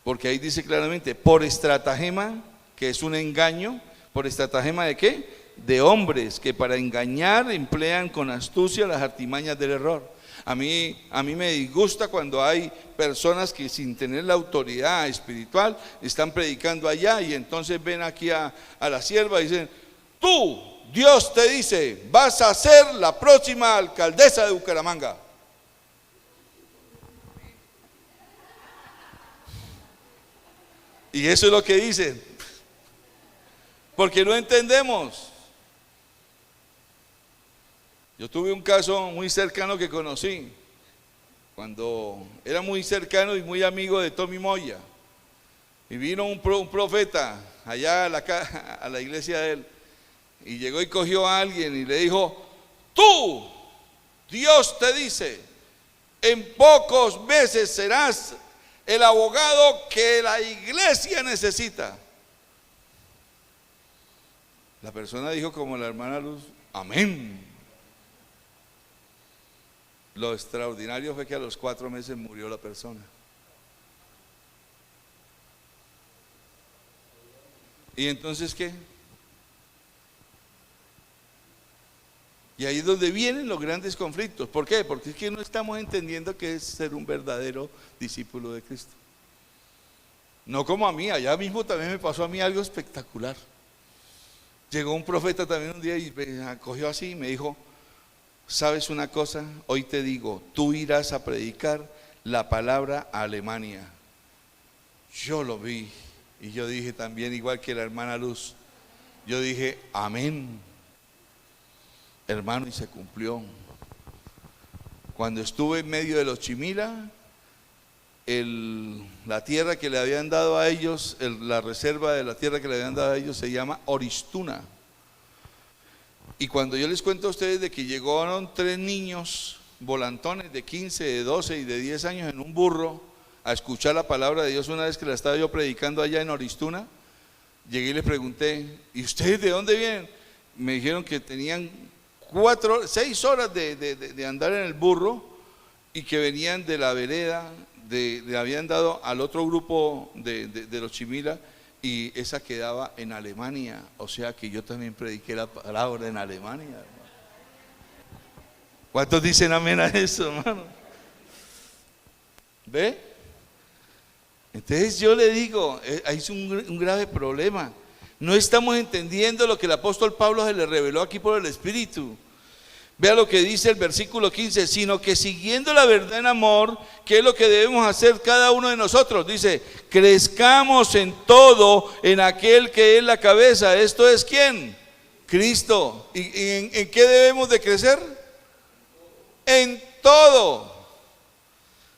Speaker 2: Porque ahí dice claramente, por estratagema, que es un engaño. ¿Por estratagema de qué? De hombres que para engañar emplean con astucia las artimañas del error. A mí me disgusta cuando hay personas que sin tener la autoridad espiritual están predicando allá y entonces ven aquí a la sierva y dicen, tú, Dios te dice, vas a ser la próxima alcaldesa de Bucaramanga. Y eso es lo que dicen, porque no entendemos. Yo tuve un caso muy cercano que conocí, cuando era muy cercano y muy amigo de Tommy Moya. Y vino un profeta allá a la iglesia de él, y llegó y cogió a alguien y le dijo: tú, Dios te dice, en pocos meses serás el abogado que la iglesia necesita. La persona dijo como la hermana Luz: amén. Lo extraordinario fue que a los 4 meses murió la persona. ¿Y entonces qué? Y ahí es donde vienen los grandes conflictos. ¿Por qué? Porque es que no estamos entendiendo qué es ser un verdadero discípulo de Cristo. No como a mí, allá mismo también me pasó a mí algo espectacular. Llegó un profeta también un día y me acogió así y me dijo: ¿sabes una cosa? Hoy te digo, tú irás a predicar la palabra a Alemania. Yo lo vi y yo dije también, igual que la hermana Luz, yo dije: amén, hermano, y se cumplió. Cuando estuve en medio de los Chimila, la tierra que le habían dado a ellos, la reserva de la tierra que le habían dado a ellos se llama Oristuna. Y cuando yo les cuento a ustedes de que llegaron 3 niños volantones de 15, de 12 y de 10 años en un burro a escuchar la palabra de Dios una vez que la estaba yo predicando allá en Oristuna, llegué y les pregunté: ¿y ustedes de dónde vienen? Me dijeron que tenían 6 horas de andar en el burro y que venían de la vereda, le habían dado al otro grupo de los Chimila, y esa quedaba en Alemania. O sea que yo también prediqué la palabra en Alemania, hermano. ¿Cuántos dicen amén a eso, hermano? ¿Ve? Entonces yo le digo, hay un grave problema. No estamos entendiendo lo que el apóstol Pablo se le reveló aquí por el Espíritu. Vea lo que dice el versículo 15: sino que siguiendo la verdad en amor, ¿qué es lo que debemos hacer cada uno de nosotros? Dice: crezcamos en todo en aquel que es la cabeza. ¿Esto es quién? Cristo. ¿Y en qué debemos de crecer? En todo.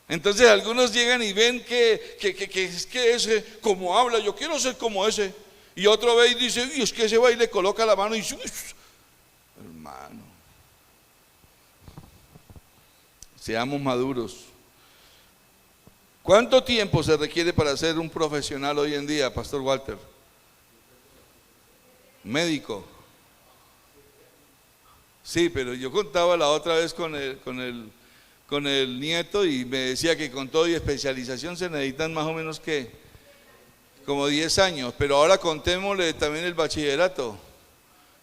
Speaker 2: Entonces algunos llegan y ven que es que ese, como habla, yo quiero ser como ese. Y otro ve y dice: y es que ese va y le coloca la mano y dice: hermano, seamos maduros. ¿Cuánto tiempo se requiere para ser un profesional hoy en día, Pastor Walter? Médico. Sí, pero yo contaba la otra vez con el nieto y me decía que con todo y especialización se necesitan más o menos que como 10 años, pero ahora contémosle también el bachillerato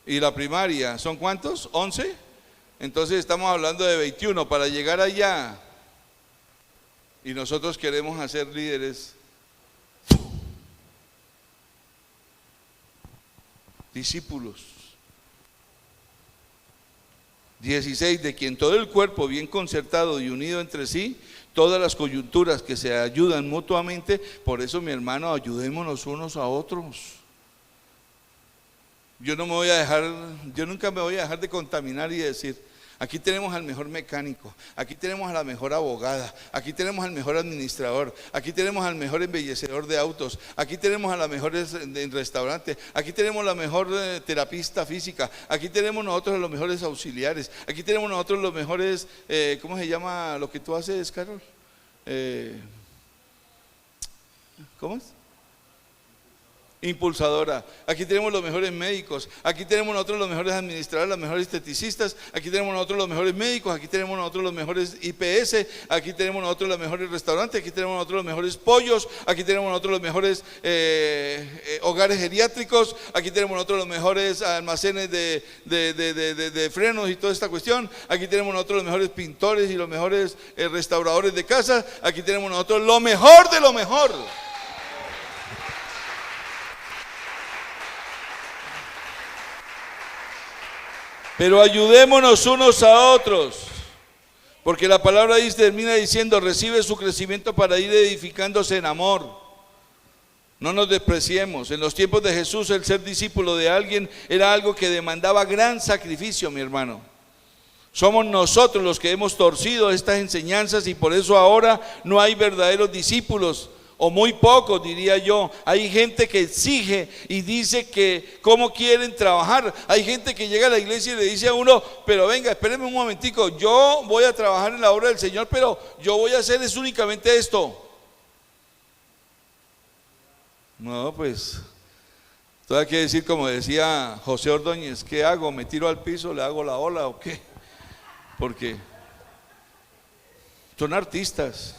Speaker 2: y la primaria. ¿Son cuántos? ¿11? Entonces estamos hablando de 21 para llegar allá. Y nosotros queremos hacer líderes, discípulos. 16, de quien todo el cuerpo bien concertado y unido entre sí, todas las coyunturas que se ayudan mutuamente. Por eso, mi hermano, ayudémonos unos a otros. Yo nunca me voy a dejar de contaminar y decir: aquí tenemos al mejor mecánico, aquí tenemos a la mejor abogada, aquí tenemos al mejor administrador, aquí tenemos al mejor embellecedor de autos, aquí tenemos a la mejor en restaurante, aquí tenemos la mejor terapista física, aquí tenemos nosotros los mejores auxiliares, aquí tenemos nosotros los mejores, ¿cómo se llama lo que tú haces, Carol? ¿Cómo es? Impulsadora. Aquí tenemos los mejores médicos, aquí tenemos nosotros los mejores administradores, los mejores esteticistas, aquí tenemos nosotros los mejores médicos, aquí tenemos nosotros los mejores IPS, aquí tenemos nosotros los mejores restaurantes, aquí tenemos nosotros los mejores pollos, aquí tenemos nosotros los mejores hogares geriátricos, aquí tenemos nosotros los mejores almacenes de frenos y toda esta cuestión, aquí tenemos nosotros los mejores pintores y los mejores restauradores de casa, aquí tenemos nosotros lo mejor de lo mejor. Pero ayudémonos unos a otros, porque la palabra termina diciendo: recibe su crecimiento para ir edificándose en amor. No nos despreciemos. En los tiempos de Jesús, el ser discípulo de alguien era algo que demandaba gran sacrificio, mi hermano. Somos nosotros los que hemos torcido estas enseñanzas y por eso ahora no hay verdaderos discípulos, o muy pocos, diría yo. Hay gente que exige y dice que cómo quieren trabajar. Hay gente que llega a la iglesia y le dice a uno, pero venga, espéreme un momentico, yo voy a trabajar en la obra del Señor, pero yo voy a hacer es únicamente esto. No, pues, todo hay que decir como decía José Ordóñez, ¿qué hago? ¿Me tiro al piso? ¿Le hago la ola o qué? Porque son artistas.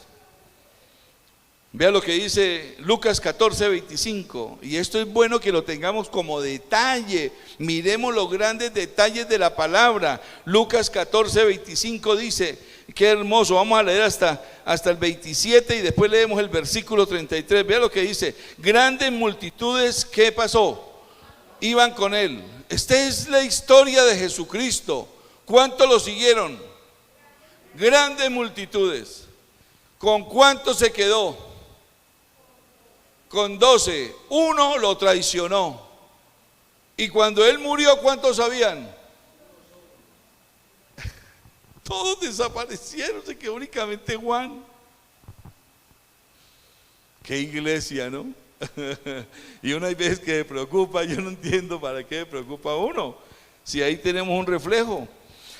Speaker 2: Vea lo que dice Lucas 14:25, y esto es bueno que lo tengamos como detalle. Miremos los grandes detalles de la palabra. Lucas 14:25 dice, qué hermoso, vamos a leer hasta el 27 y después leemos el versículo 33. Vea lo que dice, grandes multitudes, ¿qué pasó? Iban con él. Esta es la historia de Jesucristo. ¿Cuántos lo siguieron? Grandes multitudes. ¿Con cuántos se quedó? Con 12. Uno lo traicionó. Y cuando él murió, ¿cuántos habían? Todos desaparecieron, se quedó únicamente Juan. Qué iglesia, ¿no? Y una vez que me preocupa, yo no entiendo para qué me preocupa uno, si ahí tenemos un reflejo.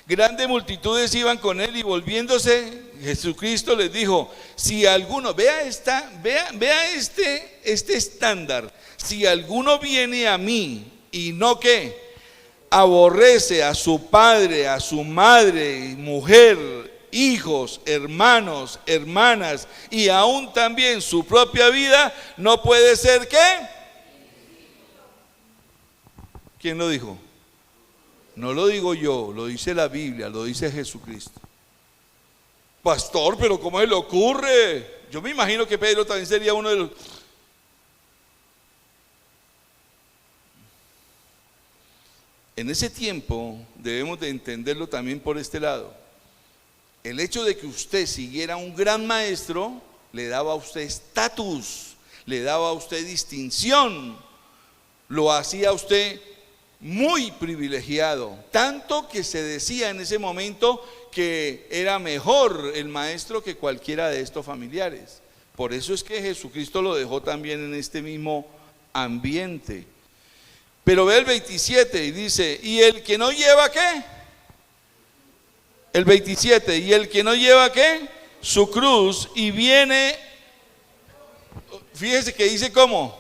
Speaker 2: Grandes multitudes iban con él y volviéndose, Jesucristo les dijo, si alguno, vea este estándar, si alguno viene a mí y no que aborrece a su padre, a su madre, mujer, hijos, hermanos, hermanas y aún también su propia vida, no puede ser ¿qué? ¿Quién lo dijo? No lo digo yo, lo dice la Biblia, lo dice Jesucristo. Pastor, pero ¿cómo se le ocurre? Yo me imagino que Pedro también sería uno de los... En ese tiempo debemos de entenderlo también por este lado. El hecho de que usted siguiera un gran maestro le daba a usted estatus, le daba a usted distinción, lo hacía a usted muy privilegiado, tanto que se decía en ese momento que era mejor el maestro que cualquiera de estos familiares. Por eso es que Jesucristo lo dejó también en este mismo ambiente. Pero ve el 27 y dice, ¿y el que no lleva qué? El 27, ¿y el que no lleva qué? Su cruz y viene, fíjese que dice ¿cómo?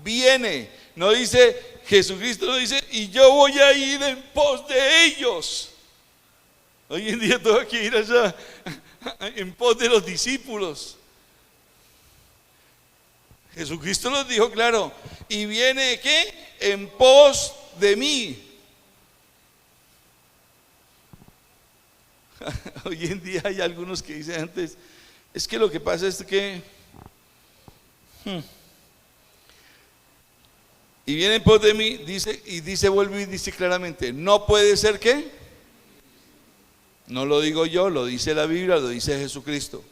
Speaker 2: Viene, no dice... Jesucristo nos dice, y yo voy a ir en pos de ellos. Hoy en día tengo que ir allá en pos de los discípulos. Jesucristo nos dijo claro, y viene ¿qué? En pos de mí. Hoy en día hay algunos que dicen antes, es que lo que pasa es que y viene en pos de mí, vuelve y dice claramente, no puede ser ¿qué? No lo digo yo, lo dice la Biblia, lo dice Jesucristo.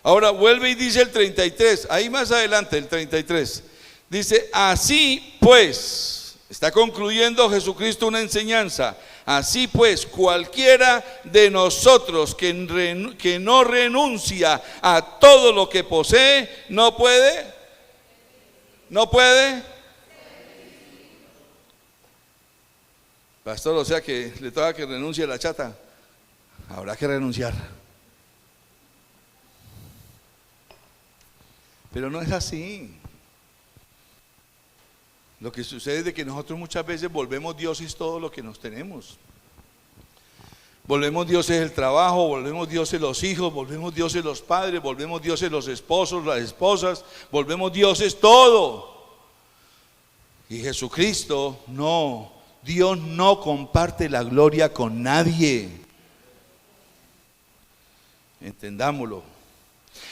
Speaker 2: Ahora vuelve y dice el 33, ahí más adelante el 33, dice, así pues, está concluyendo Jesucristo una enseñanza, así pues, cualquiera de nosotros que no renuncia a todo lo que posee, no puede. Pastor, o sea que le toca que renuncie a la chata. Habrá que renunciar. Pero no es así. Lo que sucede es de que nosotros muchas veces volvemos dioses todo lo que nos tenemos. Volvemos dioses el trabajo, volvemos dioses los hijos, volvemos dioses los padres, volvemos dioses los esposos, las esposas, volvemos dioses todo. Y Jesucristo no. Dios no comparte la gloria con nadie. Entendámoslo.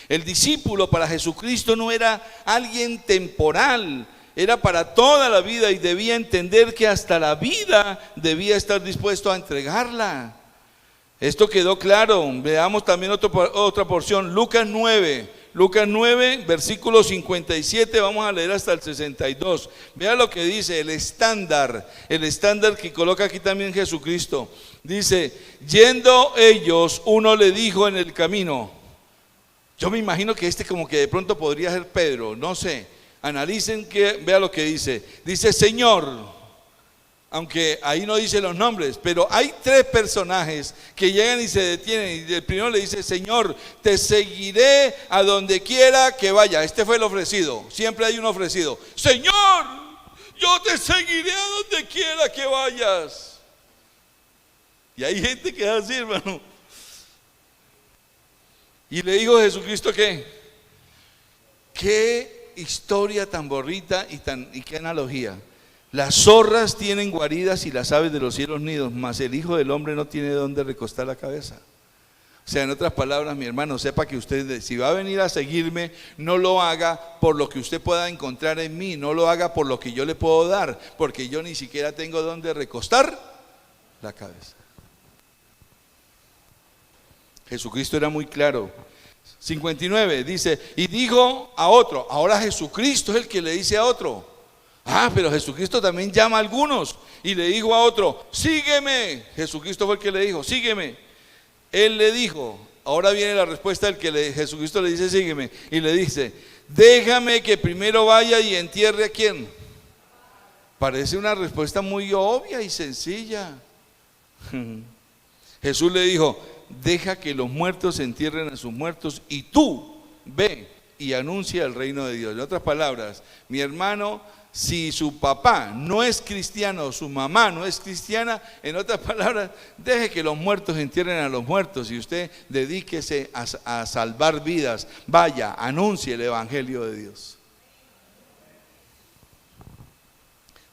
Speaker 2: El discípulo para Jesucristo no era alguien temporal, era para toda la vida y debía entender que hasta la vida debía estar dispuesto a entregarla. Esto quedó claro. Veamos también otra porción, Lucas 9, Lucas 9, versículo 57, vamos a leer hasta el 62. Vea lo que dice, el estándar que coloca aquí también Jesucristo. Dice, yendo ellos, uno le dijo en el camino. Yo me imagino que como que de pronto podría ser Pedro, no sé. Analicen, vea lo que dice. Dice, Señor, aunque ahí no dice los nombres, pero hay tres personajes que llegan y se detienen, y el primero le dice, Señor, te seguiré a donde quiera que vaya. Este fue el ofrecido, siempre hay un ofrecido. Señor, yo te seguiré a donde quiera que vayas. Y hay gente que es así, hermano. Y le dijo Jesucristo que, qué historia tan bonita y qué analogía. Las zorras tienen guaridas y las aves de los cielos nidos, mas el Hijo del Hombre no tiene dónde recostar la cabeza. O sea, en otras palabras, mi hermano, sepa que usted, si va a venir a seguirme, no lo haga por lo que usted pueda encontrar en mí, no lo haga por lo que yo le puedo dar, porque yo ni siquiera tengo dónde recostar la cabeza. Jesucristo era muy claro. 59 dice, y dijo a otro, ahora Jesucristo es el que le dice a otro. Pero Jesucristo también llama a algunos y le dijo a otro, sígueme. Jesucristo fue el que le dijo, sígueme. Él le dijo, ahora viene la respuesta del que Jesucristo le dice, sígueme. Y le dice, déjame que primero vaya y entierre a quién. Parece una respuesta muy obvia y sencilla. Jesús le dijo, deja que los muertos entierren a sus muertos y tú ve y anuncia el reino de Dios. En otras palabras, mi hermano, si su papá no es cristiano, su mamá no es cristiana, en otras palabras, deje que los muertos entierren a los muertos y usted dedíquese a salvar vidas. Vaya, anuncie el evangelio de Dios.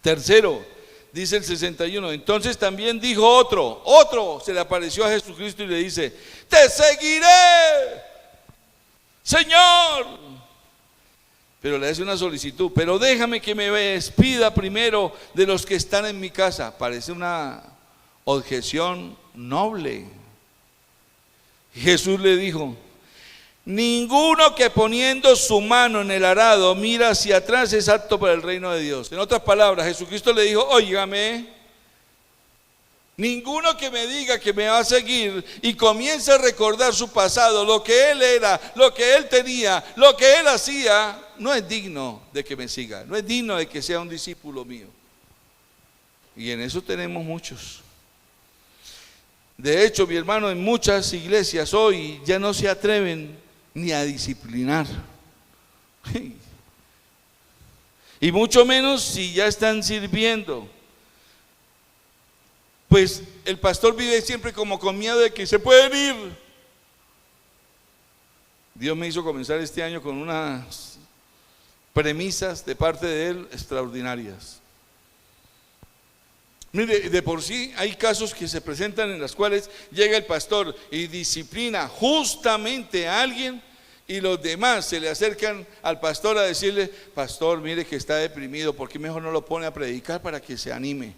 Speaker 2: Tercero, dice el 61, entonces también dijo otro se le apareció a Jesucristo y le dice, te seguiré, Señor. Pero le hace una solicitud, pero déjame que me despida primero de los que están en mi casa. Parece una objeción noble. Jesús le dijo, ninguno que poniendo su mano en el arado mira hacia atrás es apto para el reino de Dios. En otras palabras, Jesucristo le dijo, óigame, ninguno que me diga que me va a seguir y comience a recordar su pasado, lo que él era, lo que él tenía, lo que él hacía, no es digno de que me siga, no es digno de que sea un discípulo mío. Y en eso tenemos muchos. De hecho, mi hermano, en muchas iglesias hoy ya no se atreven ni a disciplinar. Y mucho menos si ya están sirviendo. Pues el pastor vive siempre como con miedo de que se pueden ir. Dios me hizo comenzar este año con unas premisas de parte de Él extraordinarias. Mire, de por sí hay casos que se presentan en los cuales llega el pastor y disciplina justamente a alguien y los demás se le acercan al pastor a decirle, pastor, mire que está deprimido, ¿por qué mejor no lo pone a predicar para que se anime?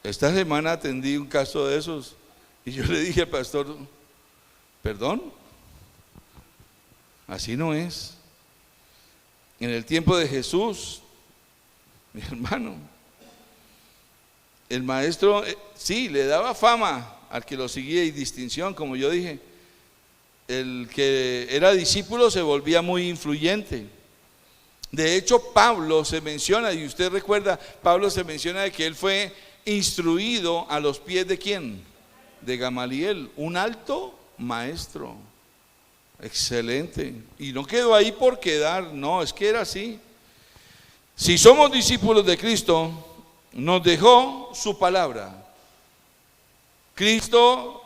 Speaker 2: Esta semana atendí un caso de esos y yo le dije al pastor, perdón, así no es. En el tiempo de Jesús, mi hermano, el maestro sí le daba fama al que lo seguía y distinción, como yo dije. El que era discípulo se volvía muy influyente. De hecho, Pablo se menciona, y usted recuerda, Pablo se menciona de que él fue instruido a los pies de ¿quién? De Gamaliel, un alto maestro. Excelente. Y no quedó ahí por quedar, no, es que era así. Si somos discípulos de Cristo, nos dejó su palabra. Cristo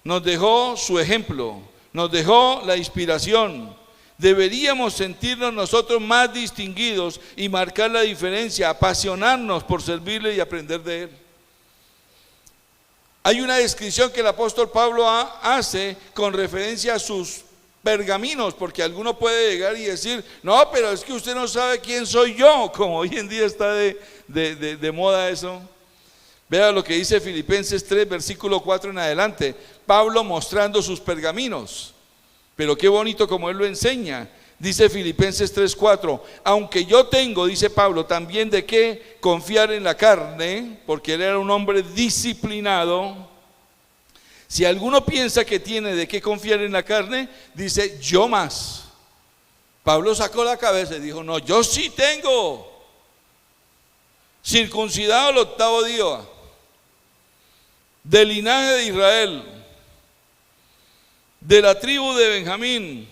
Speaker 2: nos dejó su ejemplo, nos dejó la inspiración. Deberíamos sentirnos nosotros más distinguidos y marcar la diferencia, apasionarnos por servirle y aprender de Él. Hay una descripción que el apóstol Pablo hace con referencia a sus pergaminos, porque alguno puede llegar y decir, no, pero es que usted no sabe quién soy yo, como hoy en día está de moda eso. Vea lo que dice Filipenses 3, versículo 4 en adelante. Pablo mostrando sus pergaminos. Pero qué bonito como él lo enseña. Dice Filipenses 3:4, aunque yo tengo, dice Pablo, también de qué confiar en la carne, porque él era un hombre disciplinado. Si alguno piensa que tiene de qué confiar en la carne, dice, yo más. Pablo sacó la cabeza y dijo, no, yo sí tengo. Circuncidado el 8º día, del linaje de Israel, de la tribu de Benjamín,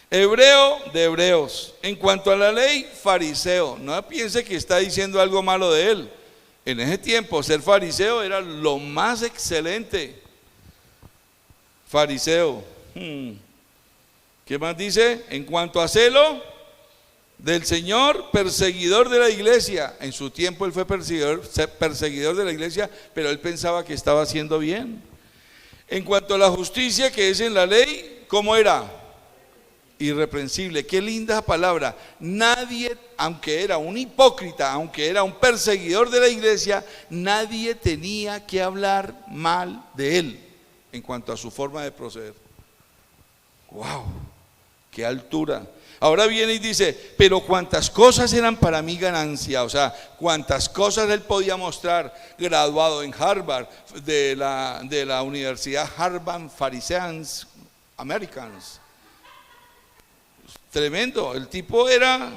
Speaker 2: hebreo de hebreos. En cuanto a la ley, fariseo. No piense que está diciendo algo malo de él. En ese tiempo ser fariseo era lo más excelente. Fariseo. ¿Qué más dice? En cuanto a celo del Señor, perseguidor de la iglesia. En su tiempo él fue perseguidor de la iglesia, pero él pensaba que estaba haciendo bien. En cuanto a la justicia que es en la ley, ¿cómo era? Irreprensible. Qué linda palabra. Nadie, aunque era un hipócrita, aunque era un perseguidor de la iglesia, nadie tenía que hablar mal de él en cuanto a su forma de proceder. ¡Wow! ¡Qué altura! Ahora viene y dice, pero cuántas cosas eran para mí ganancia, o sea, cuántas cosas él podía mostrar, graduado en Harvard, de la Universidad Harvard Phariseans Americans. Tremendo, el tipo era,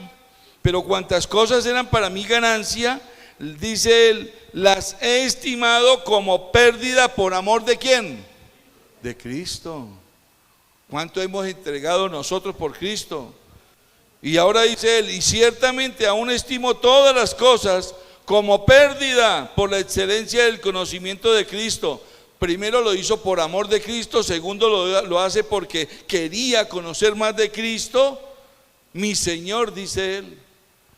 Speaker 2: pero cuántas cosas eran para mí ganancia, dice él, las he estimado como pérdida por amor de ¿quién? De Cristo. ¿Cuánto hemos entregado nosotros por Cristo? Y ahora dice él, y ciertamente aún estimo todas las cosas como pérdida por la excelencia del conocimiento de Cristo. Primero lo hizo por amor de Cristo, segundo lo hace porque quería conocer más de Cristo, mi Señor, dice él.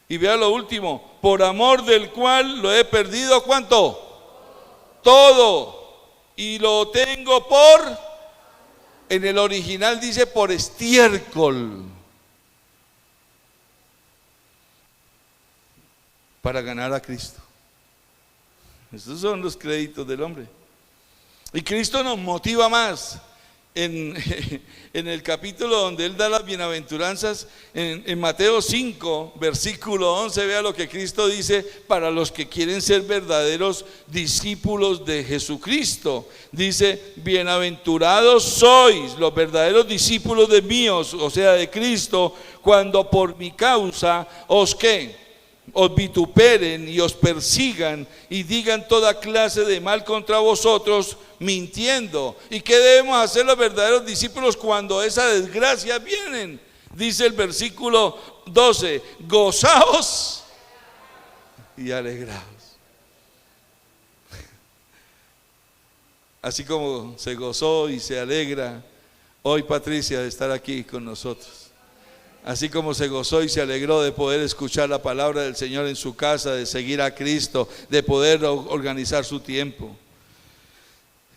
Speaker 2: Y vea lo último, por amor del cual lo he perdido, ¿cuánto? Todo. Y lo tengo en el original dice por estiércol, para ganar a Cristo. Estos son los créditos del hombre. Y Cristo nos motiva más. En el capítulo donde él da las bienaventuranzas, en Mateo 5, versículo 11, vea lo que Cristo dice para los que quieren ser verdaderos discípulos de Jesucristo. Dice, bienaventurados sois los verdaderos discípulos de míos, o sea de Cristo, cuando por mi causa os ¿qué? Os vituperen y os persigan y digan toda clase de mal contra vosotros, mintiendo. ¿Y qué debemos hacer los verdaderos discípulos cuando esas desgracias vienen? Dice el versículo 12, gozaos y alegraos. Así como se gozó y se alegra hoy Patricia de estar aquí con nosotros. Así como se gozó y se alegró de poder escuchar la palabra del Señor en su casa, de seguir a Cristo, de poder organizar su tiempo.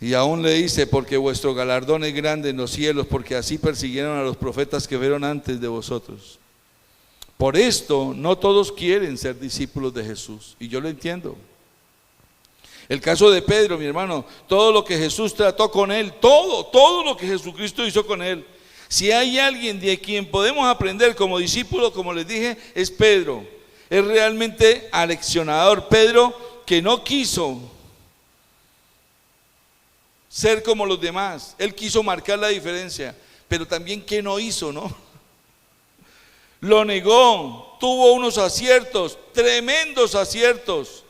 Speaker 2: Y aún le dice, porque vuestro galardón es grande en los cielos, porque así persiguieron a los profetas que fueron antes de vosotros. Por esto, no todos quieren ser discípulos de Jesús, y yo lo entiendo. El caso de Pedro, mi hermano, todo lo que Jesús trató con él, todo lo que Jesucristo hizo con él. Si hay alguien de quien podemos aprender como discípulo, como les dije, es Pedro. Es realmente aleccionador. Pedro que no quiso ser como los demás. Él quiso marcar la diferencia, pero también que no hizo, ¿no? Lo negó, tuvo unos aciertos, tremendos aciertos.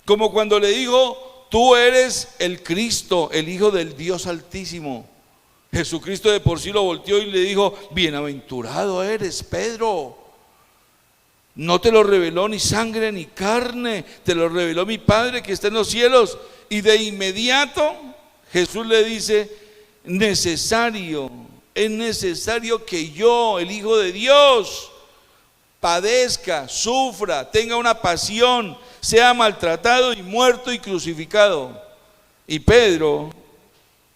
Speaker 2: Como cuando le dijo, tú eres el Cristo, el Hijo del Dios Altísimo. Jesucristo de por sí lo volteó y le dijo, bienaventurado eres, Pedro. No te lo reveló ni sangre ni carne, te lo reveló mi Padre que está en los cielos. Y de inmediato Jesús le dice, es necesario que yo, el Hijo de Dios, padezca, sufra, tenga una pasión, sea maltratado y muerto y crucificado. Y Pedro,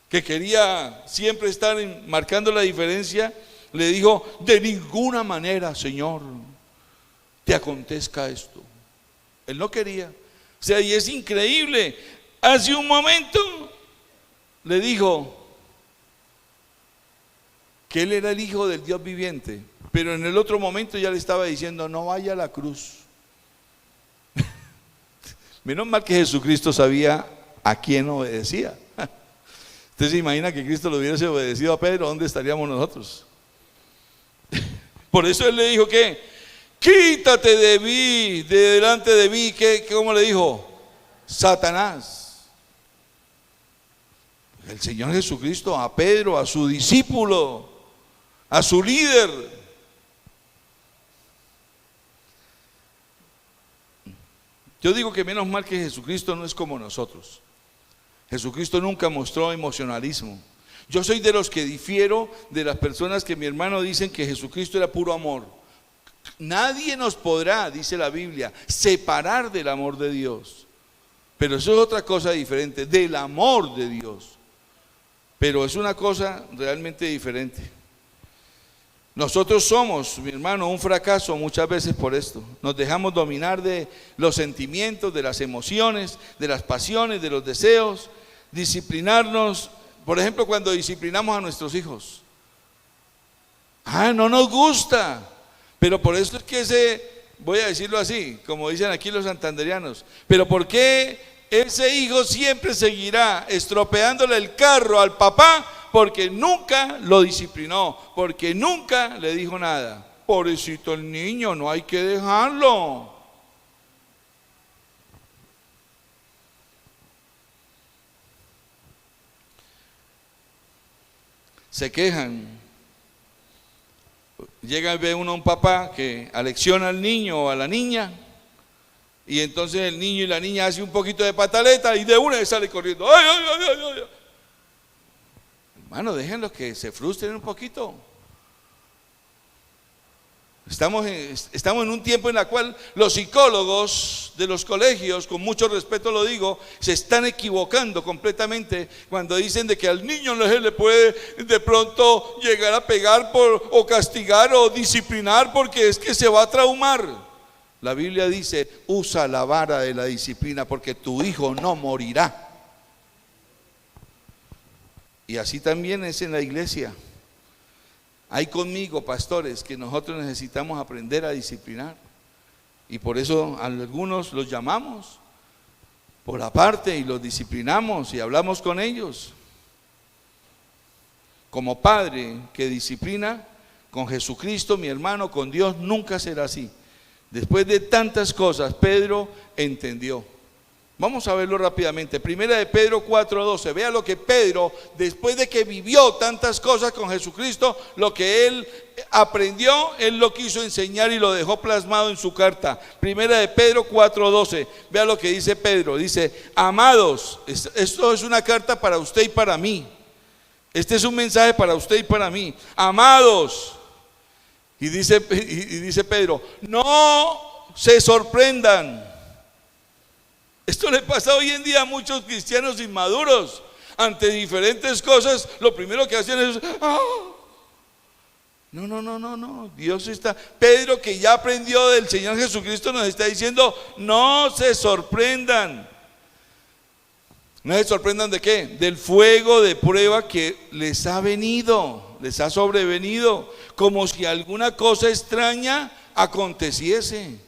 Speaker 2: que quería siempre estar marcando la diferencia, le dijo, de ninguna manera, Señor, te acontezca esto. Él no quería. O sea, y es increíble. Hace un momento le dijo que él era el Hijo del Dios viviente, pero en el otro momento ya le estaba diciendo, no vaya a la cruz. Menos mal que Jesucristo sabía a quién obedecía. Usted se imagina que Cristo le hubiese obedecido a Pedro, ¿dónde estaríamos nosotros? Por eso él le dijo que quítate de mí, de delante de mí. ¿Cómo le dijo? Satanás. El Señor Jesucristo a Pedro, a su discípulo, a su líder. Yo digo que menos mal que Jesucristo no es como nosotros. Jesucristo nunca mostró emocionalismo. Yo soy de los que difiero de las personas que mi hermano dicen que Jesucristo era puro amor. Nadie nos podrá, dice la Biblia, separar del amor de Dios. Pero eso es otra cosa diferente, del amor de Dios. Pero es una cosa realmente diferente. Nosotros somos, mi hermano, un fracaso muchas veces por esto. Nos dejamos dominar de los sentimientos, de las emociones, de las pasiones, de los deseos. Disciplinarnos, por ejemplo, cuando disciplinamos a nuestros hijos. No nos gusta. Pero por eso es que voy a decirlo así, como dicen aquí los santanderianos, pero ¿por qué ese hijo siempre seguirá estropeándole el carro al papá? Porque nunca lo disciplinó, porque nunca le dijo nada. Pobrecito el niño, no hay que dejarlo. Se quejan. Llega y ve uno a un papá que alecciona al niño o a la niña, y entonces el niño y la niña hacen un poquito de pataleta y de una le sale corriendo. ¡Ay, ay, ay, ay, ay! Hermano, déjenlos que se frustren un poquito. Estamos en un tiempo en el cual los psicólogos de los colegios, con mucho respeto lo digo, se están equivocando completamente cuando dicen de que al niño no se le puede de pronto llegar a pegar o castigar o disciplinar porque es que se va a traumar. La Biblia dice, usa la vara de la disciplina porque tu hijo no morirá. Y así también es en la iglesia. Hay conmigo pastores que nosotros necesitamos aprender a disciplinar, y por eso a algunos los llamamos por aparte y los disciplinamos y hablamos con ellos. Como padre que disciplina, con Jesucristo, mi hermano, con Dios nunca será así. Después de tantas cosas, Pedro entendió. Vamos a verlo rápidamente. Primera de Pedro 4:12. Vea lo que Pedro, después de que vivió tantas cosas con Jesucristo, lo que él aprendió, él lo quiso enseñar y lo dejó plasmado en su carta. Primera de Pedro 4:12. Vea lo que dice Pedro. Dice, amados, esto es una carta para usted y para mí. Este es un mensaje para usted y para mí. Amados, y dice Pedro, no se sorprendan. Esto le pasa hoy en día a muchos cristianos inmaduros. Ante diferentes cosas, lo primero que hacen es No. Dios está. Pedro, que ya aprendió del Señor Jesucristo, nos está diciendo, no se sorprendan. ¿No se sorprendan de qué? Del fuego de prueba que les ha venido, les ha sobrevenido, como si alguna cosa extraña aconteciese.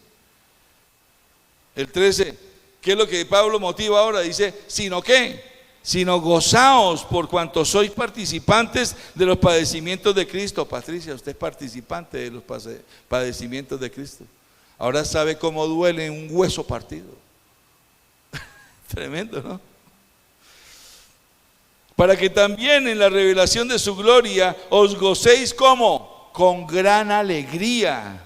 Speaker 2: El 13. ¿Qué es lo que Pablo motiva ahora? Dice, ¿sino qué? Sino gozaos por cuanto sois participantes de los padecimientos de Cristo. Patricia, usted es participante de los padecimientos de Cristo. Ahora sabe cómo duele un hueso partido. Tremendo, ¿no? Para que también en la revelación de su gloria os gocéis, ¿cómo? Con gran alegría.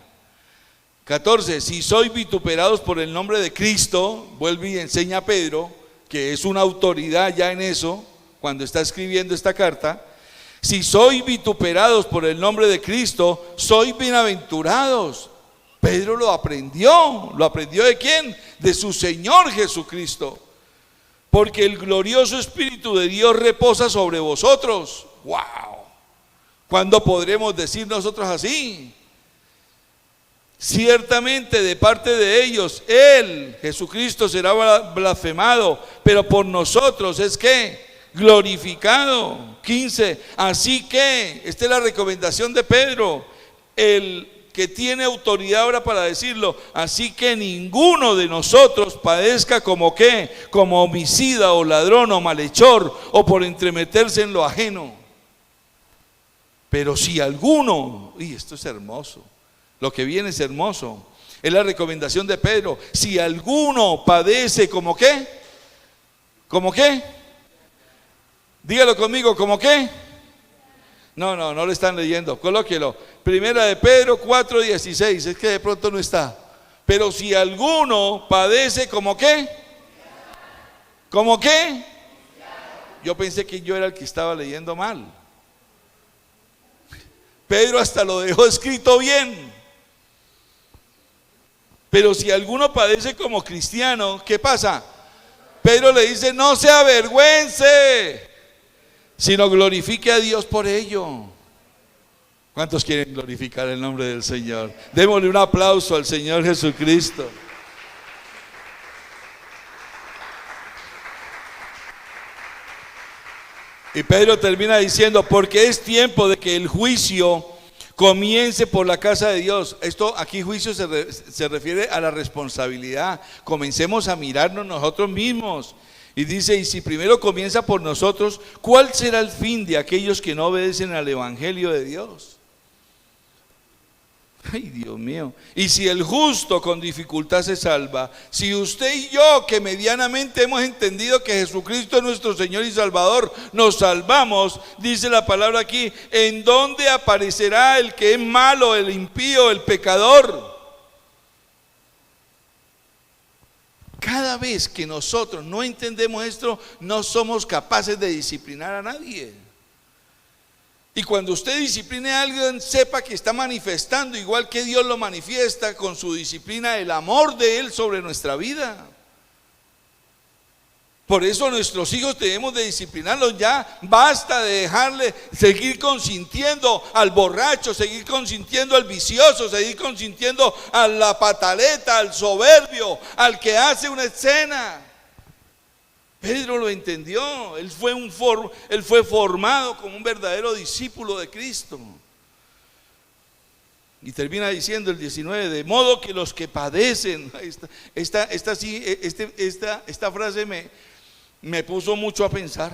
Speaker 2: 14, si sois vituperados por el nombre de Cristo, vuelve y enseña a Pedro, que es una autoridad ya en eso, cuando está escribiendo esta carta. Si sois vituperados por el nombre de Cristo, sois bienaventurados. Pedro lo aprendió ¿de quién? De su Señor Jesucristo. Porque el glorioso Espíritu de Dios reposa sobre vosotros. ¡Wow! ¿Cuándo podremos decir nosotros así? Ciertamente de parte de ellos, Él, Jesucristo, será blasfemado, pero por nosotros es que glorificado. 15, así que, esta es la recomendación de Pedro, el que tiene autoridad ahora para decirlo, así que ninguno de nosotros padezca como qué, como homicida o ladrón o malhechor o por entremeterse en lo ajeno. Pero si alguno, y esto es hermoso, lo que viene es hermoso, es la recomendación de Pedro, si alguno padece como qué, como qué, dígalo conmigo, como qué. No lo están leyendo, colóquelo. Primera de Pedro 4:16, es que de pronto no está. Pero si alguno padece como qué, como qué, yo pensé que yo era el que estaba leyendo mal. Pedro hasta lo dejó escrito bien. Pero si alguno padece como cristiano, ¿qué pasa? Pedro le dice, no se avergüence, sino glorifique a Dios por ello. ¿Cuántos quieren glorificar el nombre del Señor? Démosle un aplauso al Señor Jesucristo. Y Pedro termina diciendo, porque es tiempo de que el juicio comience por la casa de Dios. Esto aquí juicio se refiere a la responsabilidad. Comencemos a mirarnos nosotros mismos. Y dice, y si primero comienza por nosotros, ¿cuál será el fin de aquellos que no obedecen al evangelio de Dios? Ay, Dios mío. Y si el justo con dificultad se salva, si usted y yo, que medianamente hemos entendido que Jesucristo es nuestro Señor y Salvador, nos salvamos, dice la palabra aquí, ¿en dónde aparecerá el que es malo, el impío, el pecador? Cada vez que nosotros no entendemos esto, no somos capaces de disciplinar a nadie. Y cuando usted discipline a alguien, sepa que está manifestando, igual que Dios lo manifiesta con su disciplina, el amor de Él sobre nuestra vida. Por eso nuestros hijos debemos de disciplinarlos ya. Basta de dejarle seguir consintiendo al borracho, seguir consintiendo al vicioso, seguir consintiendo a la pataleta, al soberbio, al que hace una escena. Pedro lo entendió, él fue formado como un verdadero discípulo de Cristo. Y termina diciendo el 19, de modo que los que padecen, esta frase me puso mucho a pensar,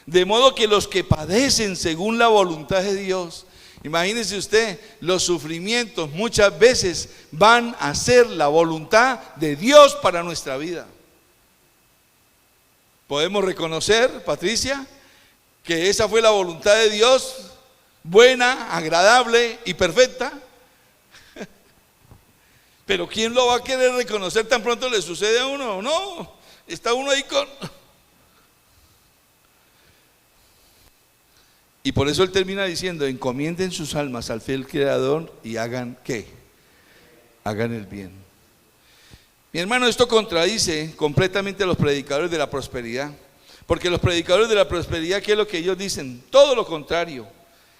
Speaker 2: de modo que los que padecen según la voluntad de Dios, imagínese usted, los sufrimientos muchas veces van a ser la voluntad de Dios para nuestra vida. Podemos reconocer, Patricia, que esa fue la voluntad de Dios, buena, agradable y perfecta. Pero ¿quién lo va a querer reconocer tan pronto le sucede a uno? No, está uno ahí con... Y por eso él termina diciendo, encomienden sus almas al fiel Creador y hagan ¿qué? Hagan el bien. Mi hermano, esto contradice completamente a los predicadores de la prosperidad, porque los predicadores de la prosperidad, ¿qué es lo que ellos dicen? Todo lo contrario,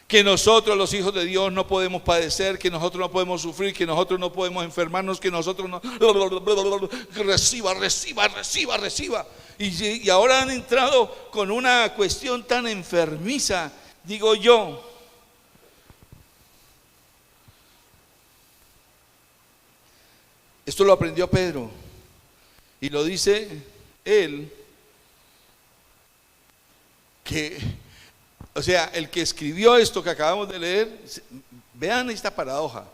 Speaker 2: que nosotros los hijos de Dios no podemos padecer, que nosotros no podemos sufrir, que nosotros no podemos enfermarnos, que nosotros no... Reciba. Y ahora han entrado con una cuestión tan enfermiza, digo yo. Esto lo aprendió Pedro y lo dice él, el que escribió esto que acabamos de leer, vean esta paradoja,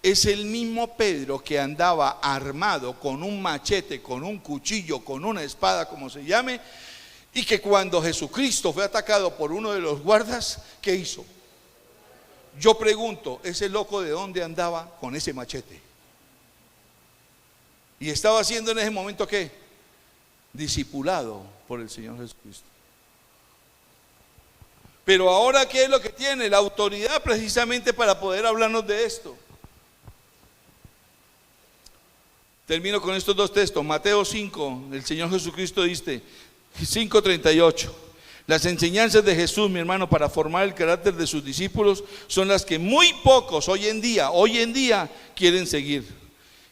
Speaker 2: es el mismo Pedro que andaba armado con un machete, con un cuchillo, con una espada, como se llame, y que cuando Jesucristo fue atacado por uno de los guardas, ¿qué hizo? Yo pregunto, ¿ese loco de dónde andaba con ese machete? Y estaba haciendo en ese momento ¿qué? Discipulado por el Señor Jesucristo. Pero ahora ¿qué es lo que tiene? La autoridad precisamente para poder hablarnos de esto. Termino con estos dos textos. Mateo 5, el Señor Jesucristo dice, 5:38. Las enseñanzas de Jesús, mi hermano, para formar el carácter de sus discípulos son las que muy pocos hoy en día quieren seguir.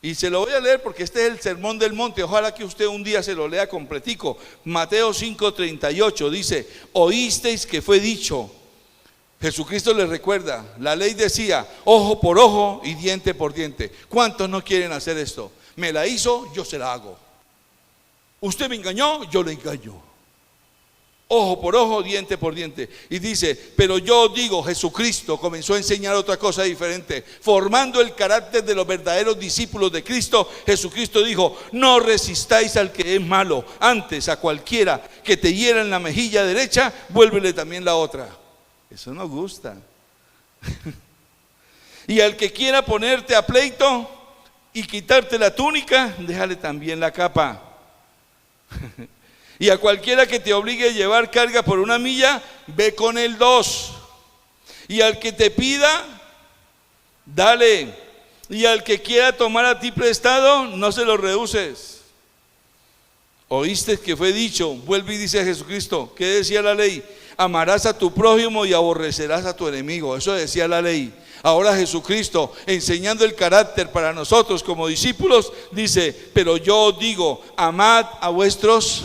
Speaker 2: Y se lo voy a leer porque este es el sermón del monte. Ojalá que usted un día se lo lea completico. Mateo 5:38 dice: oísteis que fue dicho. Jesucristo les recuerda, la ley decía ojo por ojo y diente por diente. ¿Cuántos no quieren hacer esto? Me la hizo, yo se la hago. Usted me engañó, yo le engaño. Ojo por ojo, diente por diente. Y dice, pero yo digo, Jesucristo comenzó a enseñar otra cosa diferente, formando el carácter de los verdaderos discípulos de Cristo. Jesucristo dijo: no resistáis al que es malo, antes a cualquiera que te hiera en la mejilla derecha, vuélvele también la otra. Eso no gusta. Y al que quiera ponerte a pleito y quitarte la túnica, déjale también la capa. Y a cualquiera que te obligue a llevar carga por 1 milla, ve con él 2. Y al que te pida, dale. Y al que quiera tomar a ti prestado, no se lo rehuses. Oíste que fue dicho, vuelve y dice Jesucristo, ¿qué decía la ley? Amarás a tu prójimo y aborrecerás a tu enemigo. Eso decía la ley. Ahora Jesucristo, enseñando el carácter para nosotros como discípulos, dice: pero yo os digo, amad a vuestros,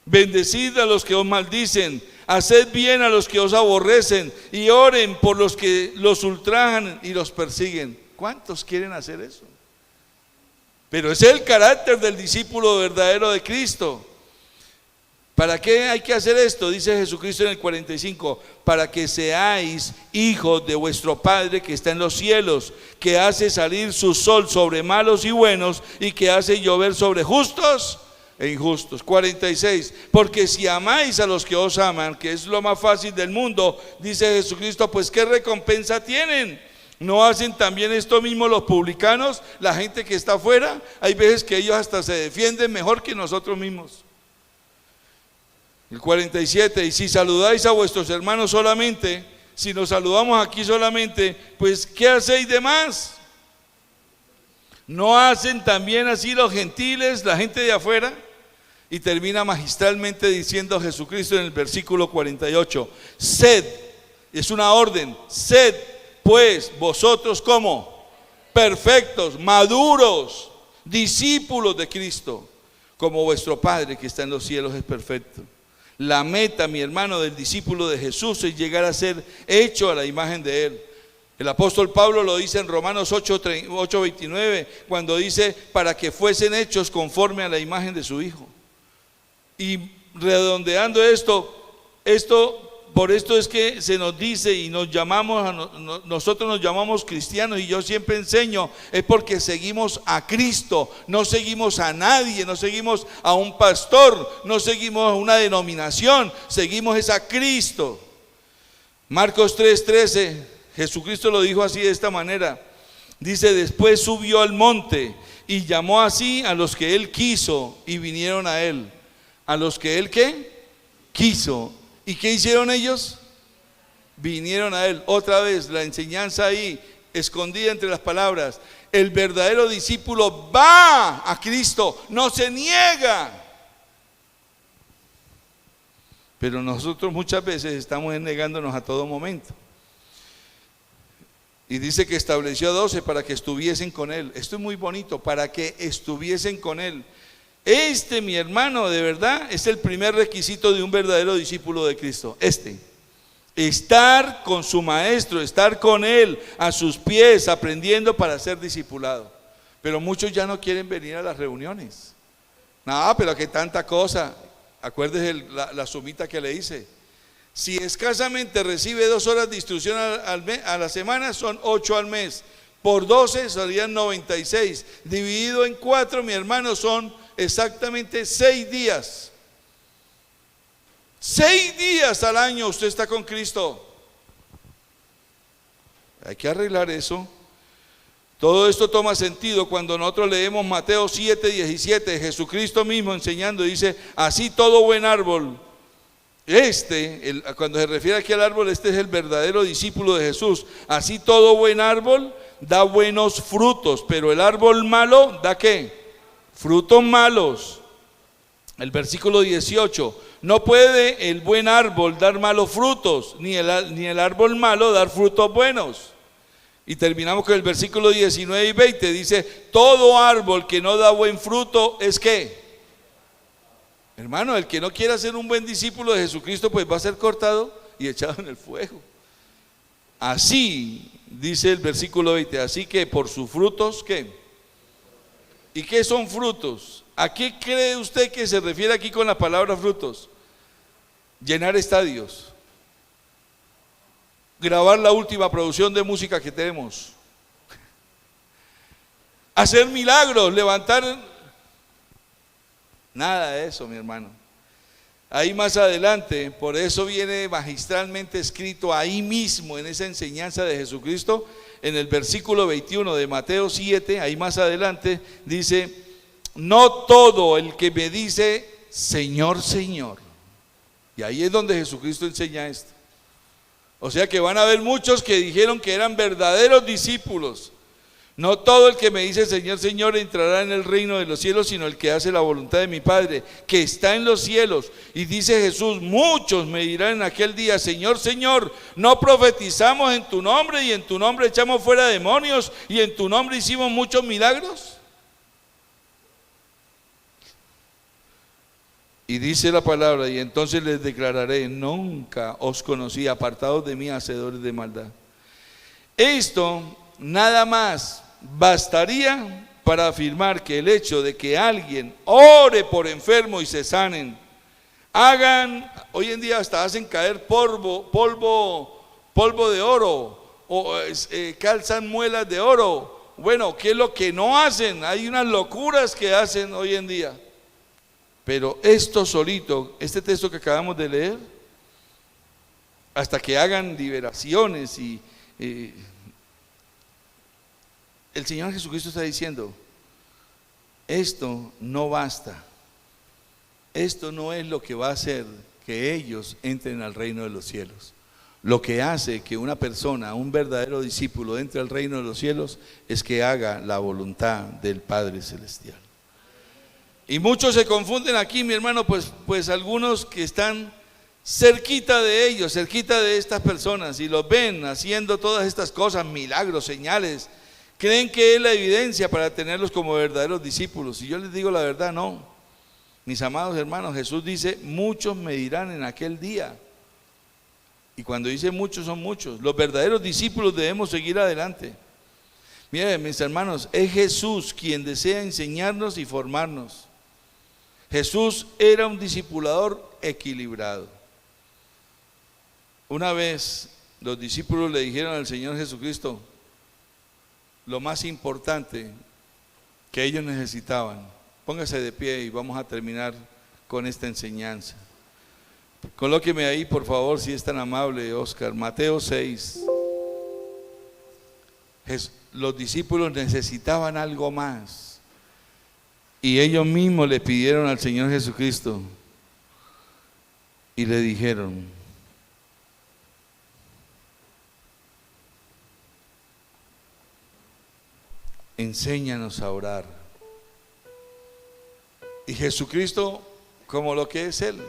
Speaker 2: bendecid a los que os maldicen, haced bien a los que os aborrecen, y oren por los que los ultrajan y los persiguen. ¿Cuántos quieren hacer eso? Pero ese es el carácter del discípulo verdadero de Cristo. ¿Para qué hay que hacer esto? Dice Jesucristo en el 45: para que seáis hijos de vuestro Padre que está en los cielos, que hace salir su sol sobre malos y buenos, y que hace llover sobre justos e injustos. 46: porque si amáis a los que os aman, que es lo más fácil del mundo, dice Jesucristo, pues ¿qué recompensa tienen? ¿No hacen también esto mismo los publicanos, la gente que está afuera? Hay veces que ellos hasta se defienden mejor que nosotros mismos. El 47: y si saludáis a vuestros hermanos solamente, si nos saludamos aquí solamente, pues ¿qué hacéis de más? ¿No hacen también así los gentiles, la gente de afuera? Y termina magistralmente diciendo Jesucristo en el versículo 48: sed, es una orden, sed pues vosotros como perfectos, maduros, discípulos de Cristo, como vuestro Padre que está en los cielos es perfecto. La meta, mi hermano, del discípulo de Jesús es llegar a ser hecho a la imagen de Él. El apóstol Pablo lo dice en Romanos 8:29, cuando dice: para que fuesen hechos conforme a la imagen de su Hijo. Y redondeando por esto es que se nos dice y nosotros nos llamamos cristianos, y yo siempre enseño, es porque seguimos a Cristo, no seguimos a nadie, no seguimos a un pastor, no seguimos a una denominación, seguimos es a Cristo. Marcos 3:13, Jesucristo lo dijo así, de esta manera, dice: después subió al monte y llamó así a los que Él quiso y vinieron a Él. A los que Él ¿qué? Quiso. ¿Y qué hicieron ellos? Vinieron a Él. Otra vez la enseñanza ahí, escondida entre las palabras. El verdadero discípulo va a Cristo, no se niega. Pero nosotros muchas veces estamos negándonos a todo momento. Y dice que estableció a 12 para que estuviesen con Él. Esto es muy bonito, para que estuviesen con Él. Mi hermano, de verdad, es el primer requisito de un verdadero discípulo de Cristo. Estar con su maestro, estar con Él, a sus pies, aprendiendo para ser discipulado. Pero muchos ya no quieren venir a las reuniones. No, pero que tanta cosa. Acuérdese la sumita que le hice. Si escasamente recibe 2 horas de instrucción a la semana, son 8 al mes. Por 12 serían 96. Dividido en 4, mi hermano, son exactamente 6 días. 6 días al año usted está con Cristo. Hay que arreglar eso. Todo esto toma sentido cuando nosotros leemos Mateo 7:17, Jesucristo mismo enseñando, dice: así todo buen árbol, cuando se refiere aquí al árbol, este es el verdadero discípulo de Jesús. Así todo buen árbol da buenos frutos, pero el árbol malo da ¿qué? Frutos malos. El versículo 18: no puede el buen árbol dar malos frutos, ni el árbol malo dar frutos buenos. Y terminamos con el versículo 19 y 20. Dice, todo árbol que no da buen fruto es ¿qué? Hermano, el que no quiera ser un buen discípulo de Jesucristo, pues va a ser cortado y echado en el fuego. Así, dice el versículo 20, así que por sus frutos, ¿qué? ¿Y qué son frutos? ¿A qué cree usted que se refiere aquí con la palabra frutos? Llenar estadios, grabar la última producción de música que tenemos, hacer milagros, levantar. Nada de eso, mi hermano. Ahí más adelante, por eso viene magistralmente escrito ahí mismo en esa enseñanza de Jesucristo, en el versículo 21 de Mateo 7, ahí más adelante dice, no todo el que me dice Señor, Señor. Y ahí es donde Jesucristo enseña esto. O sea que van a haber muchos que dijeron que eran verdaderos discípulos. No todo el que me dice Señor, Señor entrará en el reino de los cielos, sino el que hace la voluntad de mi Padre, que está en los cielos. Y dice Jesús, muchos me dirán en aquel día, Señor, Señor, no profetizamos en tu nombre, y en tu nombre echamos fuera demonios, y en tu nombre hicimos muchos milagros. Y dice la palabra, y entonces les declararé, nunca os conocí, apartados de mí, hacedores de maldad. Esto nada más bastaría para afirmar que el hecho de que alguien ore por enfermo y se sanen, hagan, hoy en día hasta hacen caer polvo de oro, o calzan muelas de oro. Bueno, ¿qué es lo que no hacen? Hay unas locuras que hacen hoy en día. Pero esto solito, este texto que acabamos de leer, hasta que hagan liberaciones y el Señor Jesucristo está diciendo, esto no basta, esto no es lo que va a hacer que ellos entren al reino de los cielos. Lo que hace que una persona, un verdadero discípulo, entre al reino de los cielos es que haga la voluntad del Padre Celestial. Y muchos se confunden aquí, mi hermano, pues algunos que están cerquita de ellos, cerquita de estas personas, y los ven haciendo todas estas cosas, milagros, señales, creen que es la evidencia para tenerlos como verdaderos discípulos. Y yo les digo la verdad, no. Mis amados hermanos, Jesús dice, muchos me dirán en aquel día. Y cuando dice muchos, son muchos. Los verdaderos discípulos debemos seguir adelante. Miren, mis hermanos, es Jesús quien desea enseñarnos y formarnos. Jesús era un discipulador equilibrado. Una vez los discípulos le dijeron al Señor Jesucristo lo más importante que ellos necesitaban. Póngase de pie y vamos a terminar con esta enseñanza. Colóqueme ahí, por favor, si es tan amable, Oscar. Mateo 6. Los discípulos necesitaban algo más. Y ellos mismos le pidieron al Señor Jesucristo y le dijeron, enséñanos a orar. Y Jesucristo, como lo que es Él,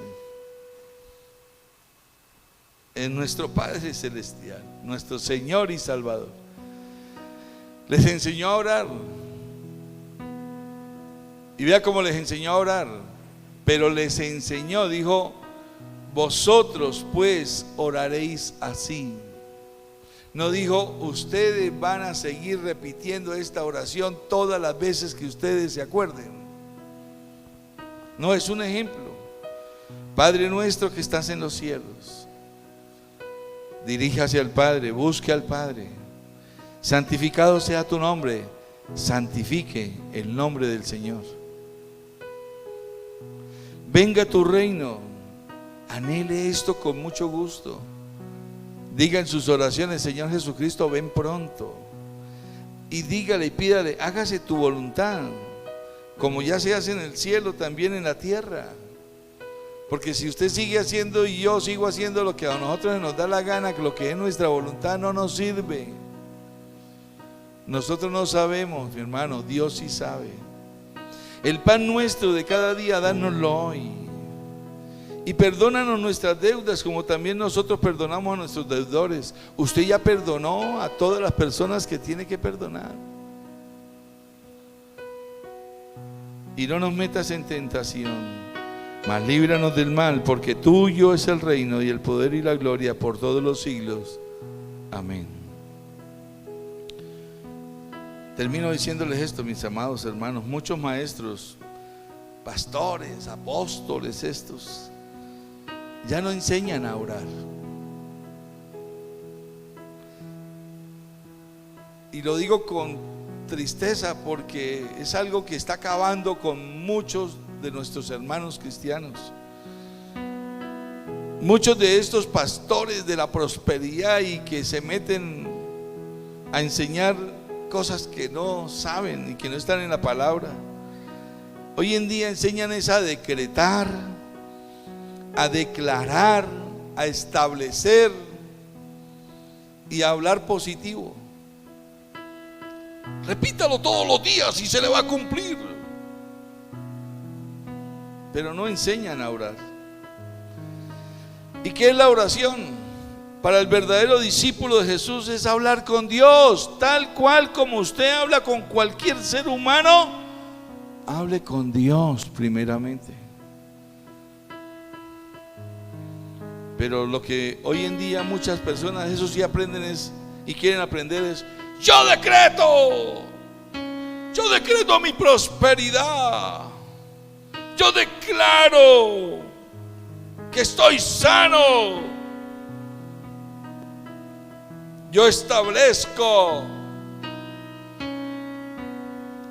Speaker 2: es nuestro Padre Celestial, nuestro Señor y Salvador, les enseñó a orar. Y vea cómo les enseñó a orar. Pero les enseñó, dijo, vosotros pues oraréis así. No dijo, ustedes van a seguir repitiendo esta oración todas las veces que ustedes se acuerden. No, es un ejemplo. Padre nuestro que estás en los cielos. Diríjase al Padre, busque al Padre. Santificado sea tu nombre. Santifique el nombre del Señor. Venga tu reino. Anhele esto con mucho gusto. Diga en sus oraciones, Señor Jesucristo, ven pronto. Y dígale y pídale, hágase tu voluntad, como ya se hace en el cielo, también en la tierra. Porque si usted sigue haciendo y yo sigo haciendo lo que a nosotros nos da la gana, lo que es nuestra voluntad, no nos sirve. Nosotros no sabemos, mi hermano, Dios sí sabe. El pan nuestro de cada día, dánoslo hoy. Y perdónanos nuestras deudas como también nosotros perdonamos a nuestros deudores. Usted ya perdonó a todas las personas que tiene que perdonar. Y no nos metas en tentación, mas líbranos del mal, porque tuyo es el reino y el poder y la gloria por todos los siglos. Amén. Termino diciéndoles esto, mis amados hermanos. Muchos maestros, pastores, apóstoles, estos ya no enseñan a orar. Y lo digo con tristeza porque es algo que está acabando con muchos de nuestros hermanos cristianos. Muchos de estos pastores de la prosperidad y que se meten a enseñar cosas que no saben y que no están en la palabra, hoy en día enseñan es a decretar, a declarar, a establecer y a hablar positivo. Repítalo todos los días y se le va a cumplir. Pero no enseñan a orar. ¿Y qué es la oración? Para el verdadero discípulo de Jesús es hablar con Dios, tal cual como usted habla con cualquier ser humano. Hable con Dios primeramente. Pero lo que hoy en día muchas personas, eso sí aprenden y quieren aprender es: yo decreto mi prosperidad, yo declaro que estoy sano, yo establezco,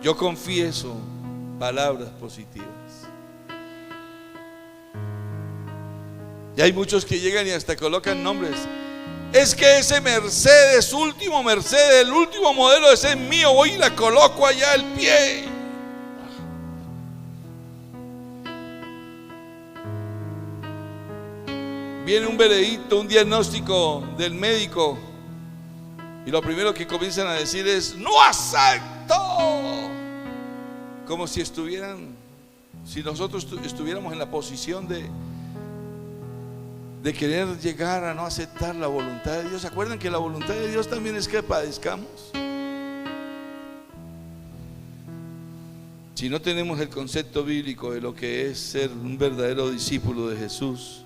Speaker 2: yo confieso palabras positivas. Y hay muchos que llegan y hasta colocan nombres. Es que ese Mercedes, último Mercedes, el último modelo, ese es mío, voy y la coloco allá al pie. Viene un veredicto, un diagnóstico del médico, y lo primero que comienzan a decir es: no acepto. Como si nosotros estuviéramos en la posición de querer llegar a no aceptar la voluntad de Dios. ¿Se acuerdan que la voluntad de Dios también es que padezcamos? Si no tenemos el concepto bíblico de lo que es ser un verdadero discípulo de Jesús,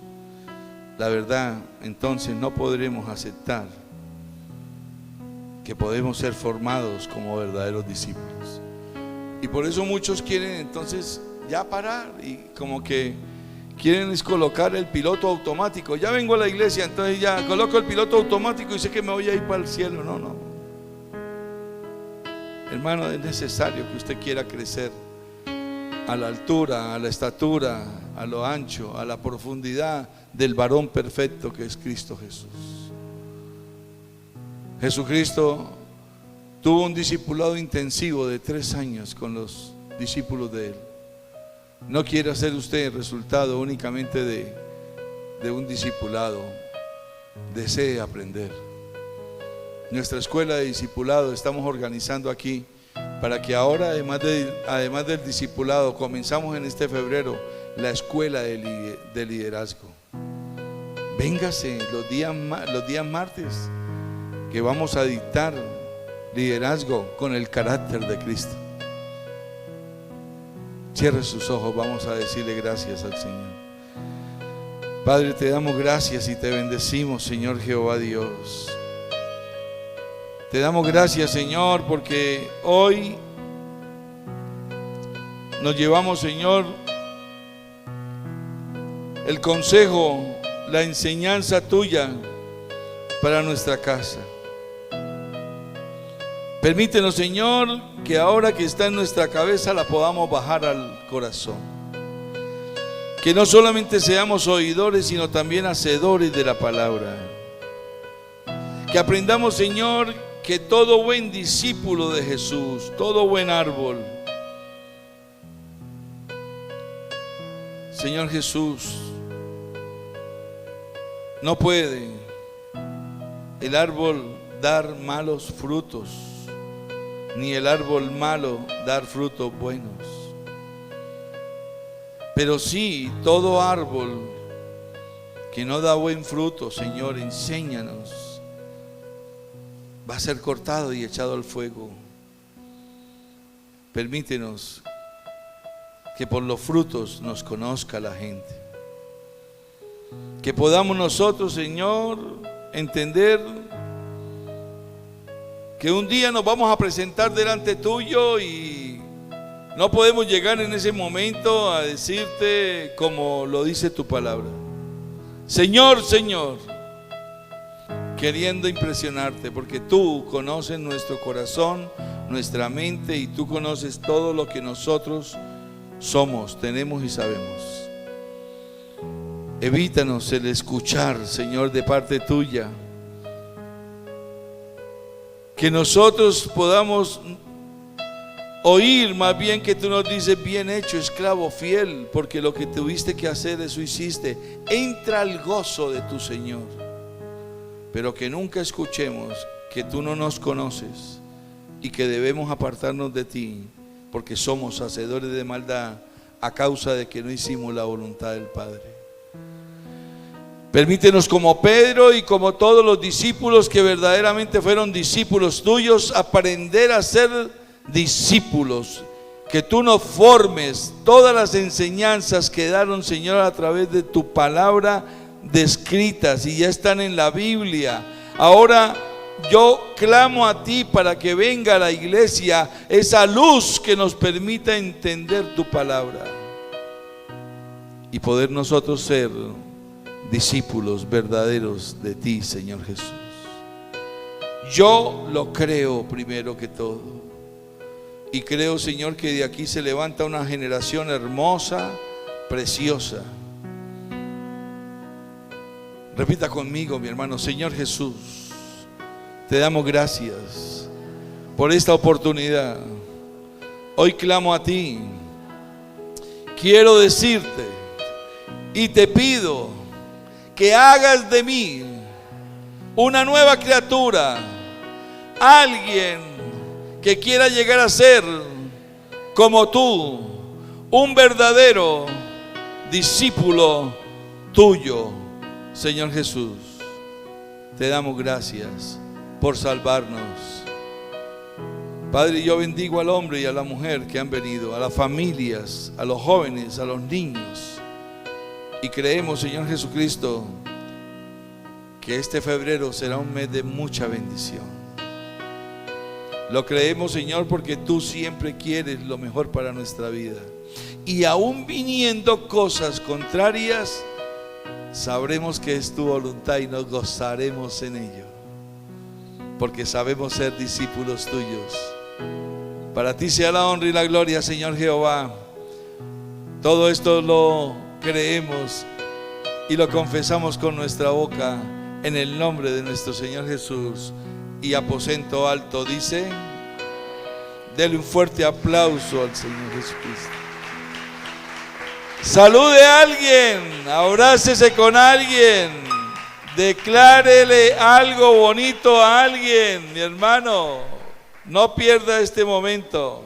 Speaker 2: la verdad, entonces no podremos aceptar que podemos ser formados como verdaderos discípulos. Y por eso muchos quieren entonces ya parar y como que quieren es colocar el piloto automático. Ya vengo a la iglesia, entonces ya coloco el piloto automático y sé que me voy a ir para el cielo. No. Hermano, es necesario que usted quiera crecer a la altura, a la estatura, a lo ancho, a la profundidad del varón perfecto que es Cristo Jesús. Jesucristo tuvo un discipulado intensivo de 3 años con los discípulos de Él. No quiera ser usted el resultado únicamente de un discipulado. Desee aprender. Nuestra escuela de discipulado estamos organizando aquí para que ahora, además del discipulado, comenzamos en este febrero la escuela de liderazgo. Véngase los días martes, que vamos a dictar liderazgo con el carácter de Cristo. Cierre sus ojos, vamos a decirle gracias al Señor. Padre, te damos gracias y te bendecimos, Señor Jehová Dios. Te damos gracias, Señor, porque hoy nos llevamos, Señor, el consejo, la enseñanza tuya para nuestra casa. Permítenos, Señor, que ahora que está en nuestra cabeza la podamos bajar al corazón. Que no solamente seamos oidores, sino también hacedores de la palabra. Que aprendamos, Señor, que todo buen discípulo de Jesús, todo buen árbol, Señor Jesús, no puede el árbol dar malos frutos, ni el árbol malo dar frutos buenos. Pero sí, todo árbol que no da buen fruto, Señor, enséñanos. Va a ser cortado y echado al fuego. Permítenos que por los frutos nos conozca la gente. Que podamos nosotros, Señor, entender que un día nos vamos a presentar delante tuyo y no podemos llegar en ese momento a decirte como lo dice tu palabra. Señor, Señor, queriendo impresionarte, porque tú conoces nuestro corazón, nuestra mente, y tú conoces todo lo que nosotros somos, tenemos y sabemos. Evítanos el escuchar, Señor, de parte tuya, que nosotros podamos oír más bien que tú nos dices: bien hecho, esclavo fiel, porque lo que tuviste que hacer, eso hiciste. Entra al gozo de tu Señor. Pero que nunca escuchemos que tú no nos conoces y que debemos apartarnos de ti, porque somos hacedores de maldad a causa de que no hicimos la voluntad del Padre. Permítenos, como Pedro y como todos los discípulos que verdaderamente fueron discípulos tuyos, aprender a ser discípulos. Que tú nos formes todas las enseñanzas que daron, Señor, a través de tu palabra descritas y ya están en la Biblia. Ahora yo clamo a ti para que venga a la iglesia esa luz que nos permita entender tu palabra y poder nosotros ser discípulos verdaderos de ti, Señor Jesús. Yo lo creo primero que todo, y creo, Señor, que de aquí se levanta una generación hermosa, preciosa. Repita conmigo, mi hermano: Señor Jesús, te damos gracias por esta oportunidad. Hoy clamo a ti. Quiero decirte y te pido que hagas de mí una nueva criatura, alguien que quiera llegar a ser como tú, un verdadero discípulo tuyo. Señor Jesús, te damos gracias por salvarnos. Padre, yo bendigo al hombre y a la mujer que han venido, a las familias, a los jóvenes, a los niños. Y creemos, Señor Jesucristo, que este febrero será un mes de mucha bendición. Lo creemos, Señor, porque tú siempre quieres lo mejor para nuestra vida. Y aún viniendo cosas contrarias, sabremos que es tu voluntad y nos gozaremos en ello, porque sabemos ser discípulos tuyos. Para ti sea la honra y la gloria, Señor Jehová. Todo esto lo creemos y lo confesamos con nuestra boca, en el nombre de nuestro Señor Jesús. Y aposento alto dice: dele un fuerte aplauso al Señor Jesucristo. Salude a alguien, abrácese con alguien, declárele algo bonito a alguien, mi hermano. No pierda este momento.